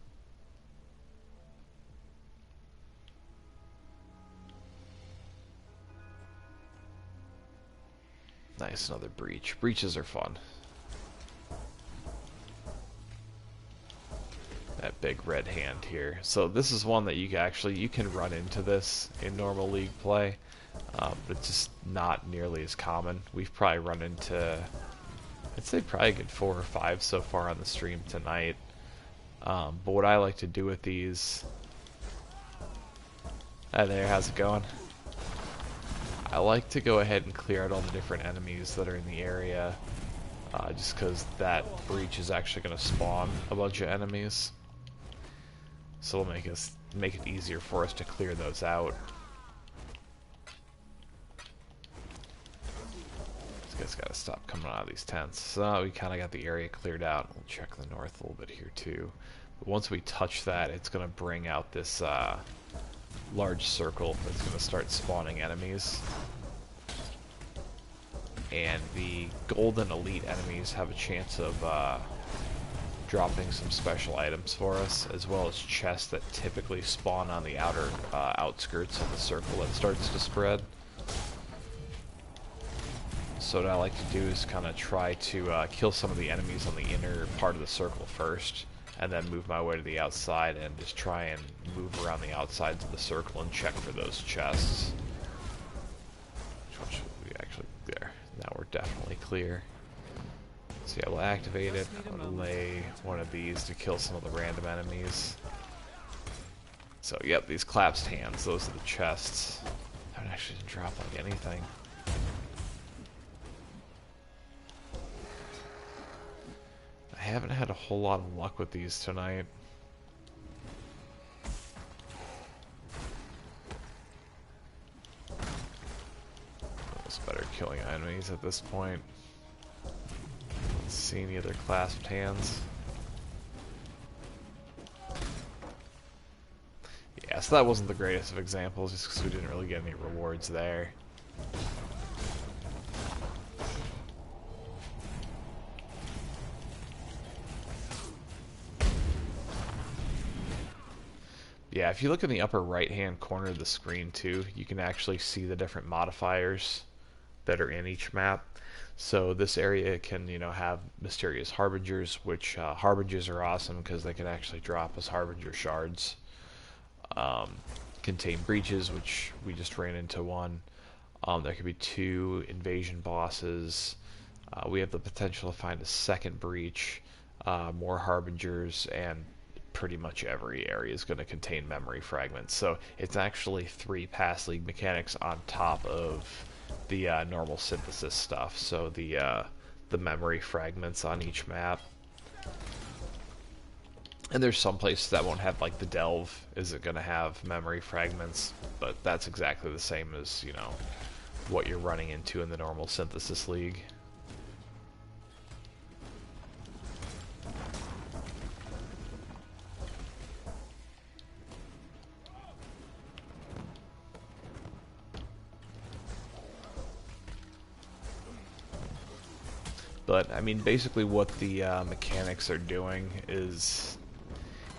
Nice, another breach. Breaches are fun. That big red hand here. So this is one that you can run into this in normal league play, but it's just not nearly as common. We've probably run into, I'd say probably a good 4 or 5 so far on the stream tonight. But what I like to do with these... Hi there, how's it going? I like to go ahead and clear out all the different enemies that are in the area, just because that breach is actually going to spawn a bunch of enemies. So it'll make it easier for us to clear those out. These guys gotta stop coming out of these tents. So we kind of got the area cleared out. We'll check the north a little bit here too. But once we touch that, it's going to bring out this large circle that's going to start spawning enemies. And the golden elite enemies have a chance of dropping some special items for us, as well as chests that typically spawn on the outer outskirts of the circle that starts to spread. So what I like to do is kind of try to kill some of the enemies on the inner part of the circle first, and then move my way to the outside and just try and move around the outsides of the circle and check for those chests. Which one should we actually... There. Now we're definitely clear. So yeah, we'll activate it. I'm going to lay one of these to kill some of the random enemies. So yep, these collapsed hands, those are the chests. That actually didn't drop like anything. I haven't had a whole lot of luck with these tonight. It's better killing enemies at this point. Let's see any other clasped hands. Yeah, so that wasn't the greatest of examples, just because we didn't really get any rewards there. Yeah, if you look in the upper right-hand corner of the screen too, you can actually see the different modifiers that are in each map. So this area can, you know, have mysterious harbingers, which harbingers are awesome because they can actually drop as harbinger shards. contain breaches, which we just ran into one. There could be 2 invasion bosses. We have the potential to find a second breach, more harbingers, and pretty much every area is going to contain memory fragments. So it's actually 3 pass league mechanics on top of the normal synthesis stuff. So the memory fragments on each map. And there's some places that won't have, like the Delve isn't going to have memory fragments, but that's exactly the same as, you know, what you're running into in the normal synthesis league. But, I mean, basically what the mechanics are doing is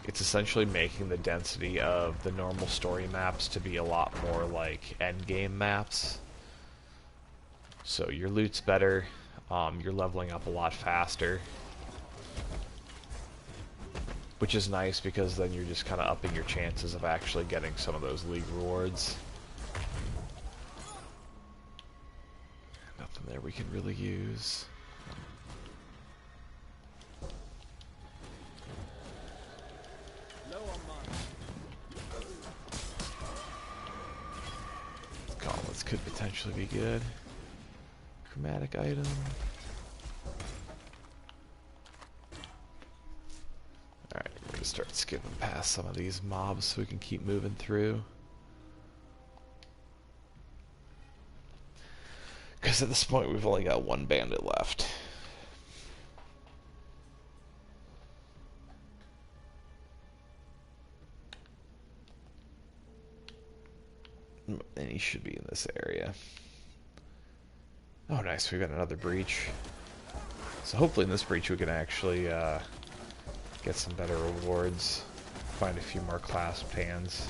it's essentially making the density of the normal story maps to be a lot more like endgame maps. So your loot's better, you're leveling up a lot faster. Which is nice because then you're just kind of upping your chances of actually getting some of those league rewards. Nothing there we can really use. Gauntlets could potentially be good. Chromatic item. Alright, we're going to start skipping past some of these mobs so we can keep moving through. Because at this point we've only got 1 bandit left. And he should be in this area. Oh nice, we've got another breach. So hopefully in this breach we can actually get some better rewards. Find a few more clasped hands.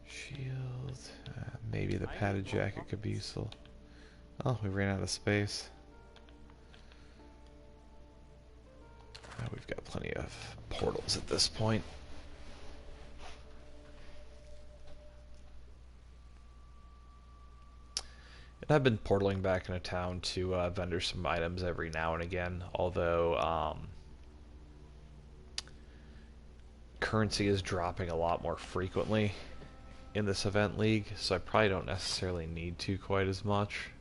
Shield. Maybe the padded jacket could be useful. Oh, we ran out of space. We've got plenty of portals at this point. And I've been portaling back into town to vendor some items every now and again, although currency is dropping a lot more frequently in this event league, so I probably don't necessarily need to quite as much.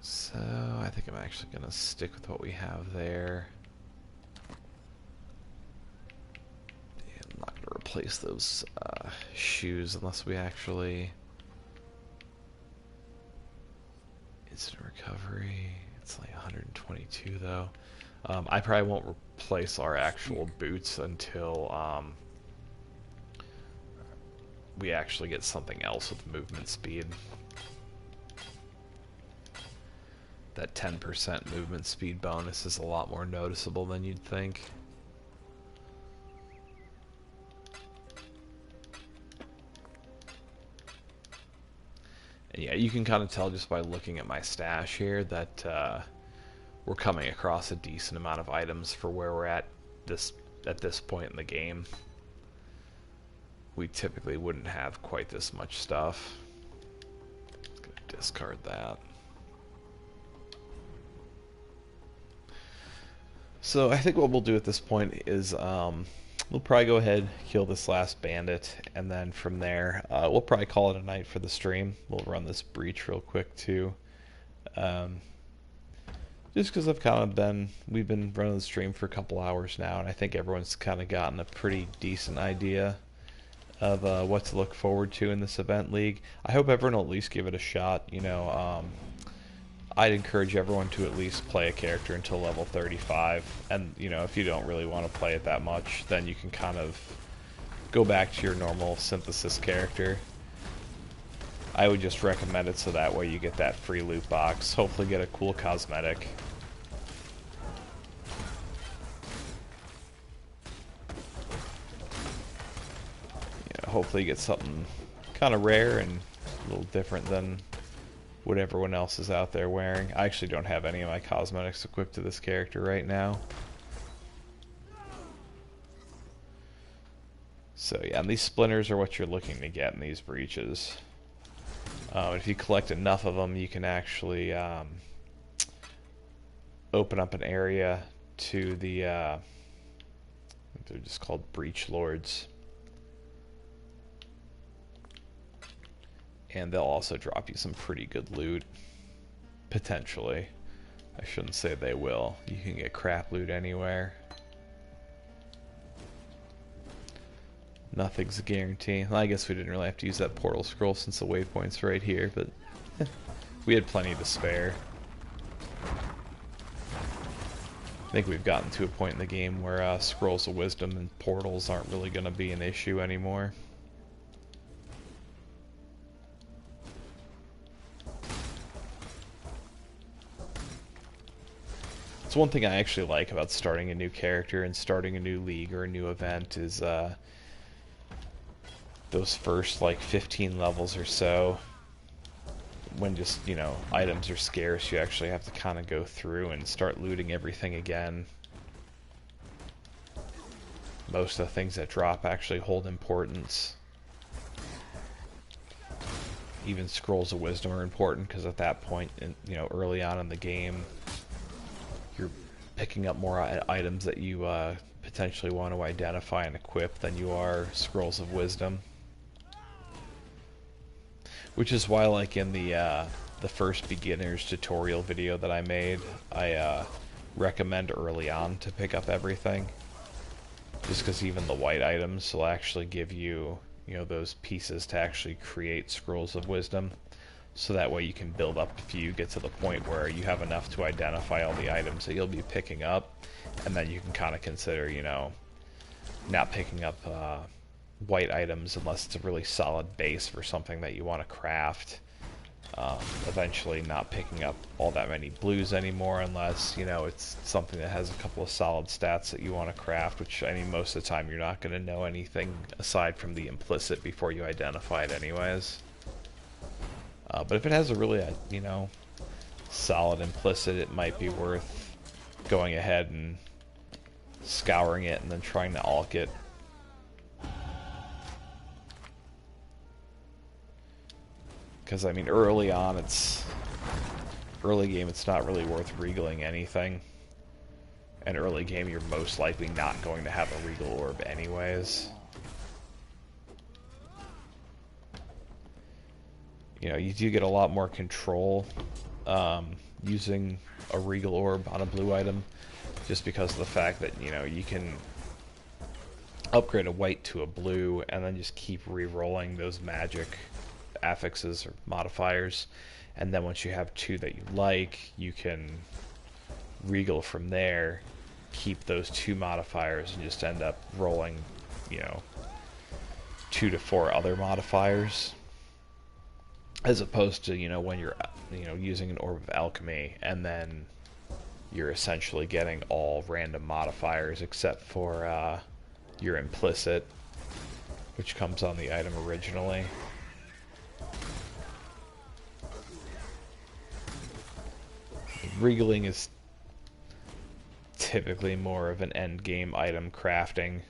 So I think I'm actually going to stick with what we have there. I'm not going to replace those shoes unless we actually... Instant recovery. It's like 122 though. I probably won't replace our actual boots until we actually get something else with movement speed. That 10% movement speed bonus is a lot more noticeable than you'd think. And yeah, you can kind of tell just by looking at my stash here that we're coming across a decent amount of items for where we're at this point in the game. We typically wouldn't have quite this much stuff. Just gonna discard that. So I think what we'll do at this point is we'll probably go ahead, kill this last bandit, and then from there we'll probably call it a night for the stream. We'll run this breach real quick too. Just because we've been running the stream for a couple hours now, and I think everyone's kind of gotten a pretty decent idea of what to look forward to in this event league. I hope everyone will at least give it a shot. You know, I'd encourage everyone to at least play a character until level 35, and you know, if you don't really want to play it that much, then you can kind of go back to your normal synthesis character. I would just recommend it so that way you get that free loot box, hopefully get a cool cosmetic. You know, hopefully get something kind of rare and a little different than what everyone else is out there wearing. I actually don't have any of my cosmetics equipped to this character right now. So yeah, and these splinters are what you're looking to get in these breaches. If you collect enough of them, you can actually open up an area to the, they're just called breach lords. And they'll also drop you some pretty good loot. Potentially. I shouldn't say they will. You can get crap loot anywhere. Nothing's a guarantee. Well, I guess we didn't really have to use that portal scroll since the waypoint's right here, but we had plenty to spare. I think we've gotten to a point in the game where scrolls of wisdom and portals aren't really going to be an issue anymore. It's one thing I actually like about starting a new character and starting a new league or a new event is those first like 15 levels or so, when just, you know, items are scarce, you actually have to kind of go through and start looting everything again. Most of the things that drop actually hold importance. Even scrolls of wisdom are important because at that point, you know, early on in the game, you're picking up more items that you potentially want to identify and equip than you are scrolls of wisdom. Which is why, like in the first beginner's tutorial video that I made, I recommend early on to pick up everything. Just because even the white items will actually give you, you know, those pieces to actually create scrolls of wisdom. So that way you can build up if you get to the point where you have enough to identify all the items that you'll be picking up. And then you can kind of consider, you know, not picking up white items unless it's a really solid base for something that you want to craft. Eventually not picking up all that many blues anymore unless, you know, it's something that has a couple of solid stats that you want to craft, which, I mean, most of the time you're not going to know anything aside from the implicit before you identify it anyways. But if it has a really, you know, solid implicit, it might be worth going ahead and scouring it and then trying to alch it. Because, I mean, early on, early game, it's not really worth regaling anything. And early game, you're most likely not going to have a regal orb anyways. You know, you do get a lot more control using a regal orb on a blue item, just because of the fact that, you know, you can upgrade a white to a blue and then just keep re-rolling those magic affixes or modifiers, and then once you have two that you like, you can regal from there, keep those two modifiers, and just end up rolling, you know, 2 to 4 other modifiers, as opposed to, you know, when you're, you know, using an orb of alchemy and then you're essentially getting all random modifiers except for your implicit, which comes on the item originally. Regaling is typically more of an end game item crafting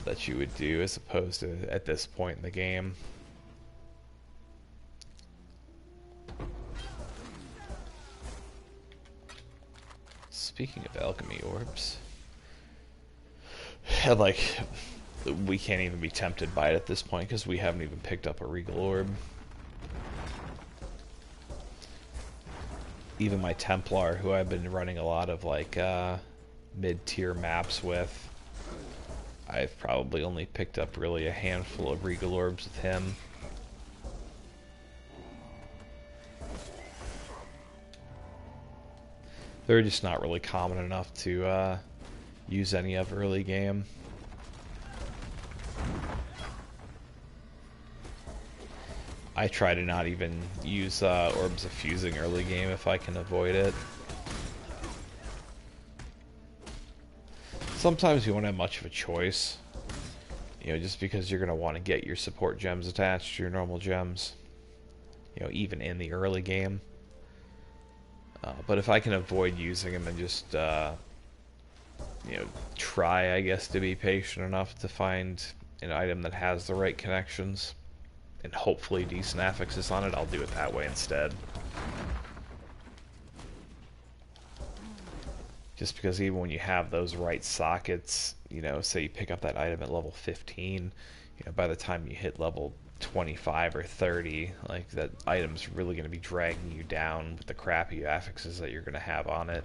that you would do as opposed to at this point in the game. Speaking of alchemy orbs, and like, we can't even be tempted by it at this point because we haven't even picked up a regal orb. Even my Templar, who I've been running a lot of like mid-tier maps with, I've probably only picked up really a handful of regal orbs with him. They're just not really common enough to use any of early game. I try to not even use orbs of fusing early game if I can avoid it. Sometimes you won't have much of a choice, you know, just because you're going to want to get your support gems attached to your normal gems. you know, even in the early game. But if I can avoid using them and just, you know, try, I guess, to be patient enough to find an item that has the right connections and hopefully decent affixes on it, I'll do it that way instead. Just because even when you have those right sockets, you know, say you pick up that item at level 15, you know, by the time you hit level 25 or 30, like, that item's really going to be dragging you down with the crappy affixes that you're going to have on it.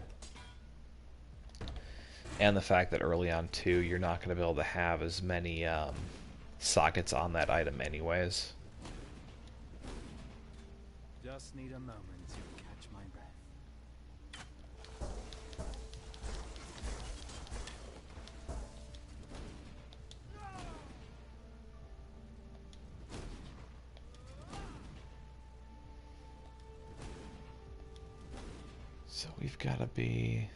And the fact that early on, too, you're not going to be able to have as many sockets on that item anyways.
Just need a moment to catch my breath.
So we've got to be...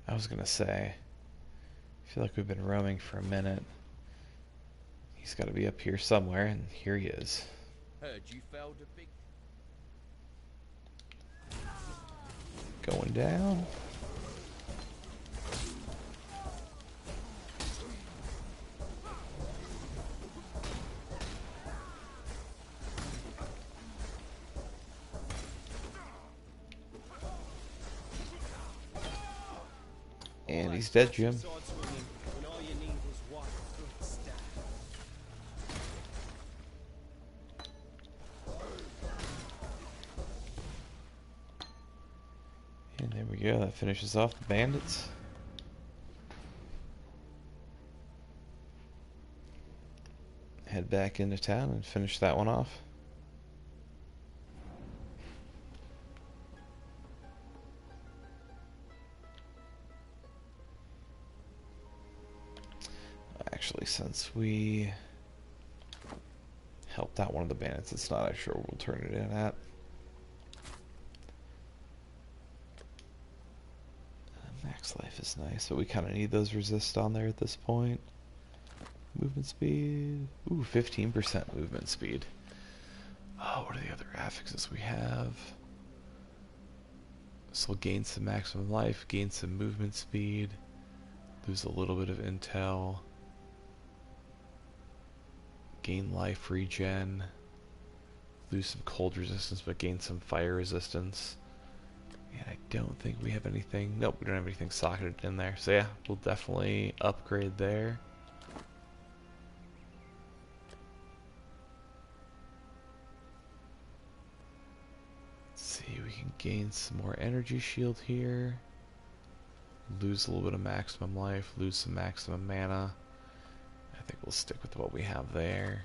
I was going to say, I feel like we've been roaming for a minute. He's got to be up here somewhere, and here he is.
Heard you failed a big...
Going down. And he's dead, Jim. And there we go, that finishes off the bandits. Head back into town and finish that one off. Actually, since we helped out one of the bandits, it's not actually sure we'll turn it in at. Max life is nice, but we kind of need those resist on there at this point. Movement speed. Ooh, 15% movement speed. Oh, what are the other affixes we have? So we'll gain some maximum life, gain some movement speed, lose a little bit of intel, gain life regen, lose some cold resistance but gain some fire resistance. And I don't think we have anything. Nope, we don't have anything socketed in there. So yeah, we'll definitely upgrade there. Let's see, we can gain some more energy shield here. Lose a little bit of maximum life, lose some maximum mana. I think we'll stick with what we have there.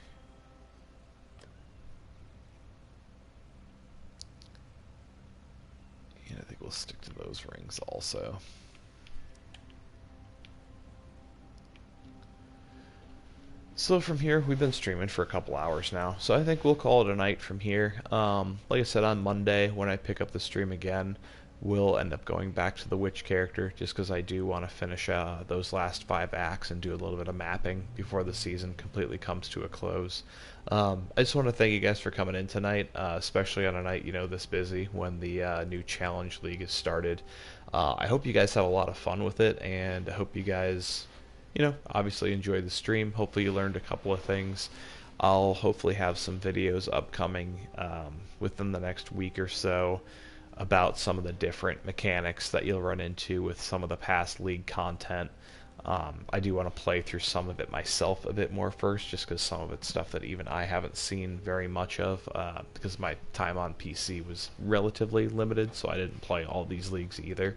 And I think we'll stick to those rings also. So from here, we've been streaming for a couple hours now, so I think we'll call it a night from here. Like I said, on Monday, when I pick up the stream again, we'll end up going back to the witch character, just because I do want to finish those last 5 acts and do a little bit of mapping before the season completely comes to a close. I just want to thank you guys for coming in tonight, especially on a night, you know, this busy when the new Challenge League is started. I hope you guys have a lot of fun with it, and I hope you guys, you know, obviously enjoy the stream. Hopefully you learned a couple of things. I'll hopefully have some videos upcoming within the next week or so about some of the different mechanics that you'll run into with some of the past League content. I do want to play through some of it myself a bit more first, just because some of it's stuff that even I haven't seen very much of, because my time on PC was relatively limited, so I didn't play all these leagues either.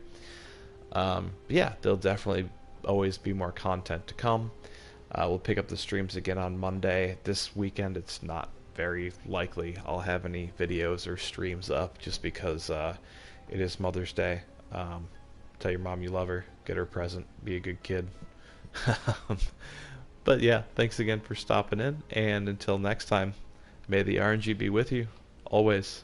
Yeah, there'll definitely always be more content to come. We'll pick up the streams again on Monday. This weekend it's not very likely I'll have any videos or streams up, just because it is Mother's Day. Tell your mom you love her, get her a present, be a good kid. But yeah, thanks again for stopping in, and until next time, may the RNG be with you, always.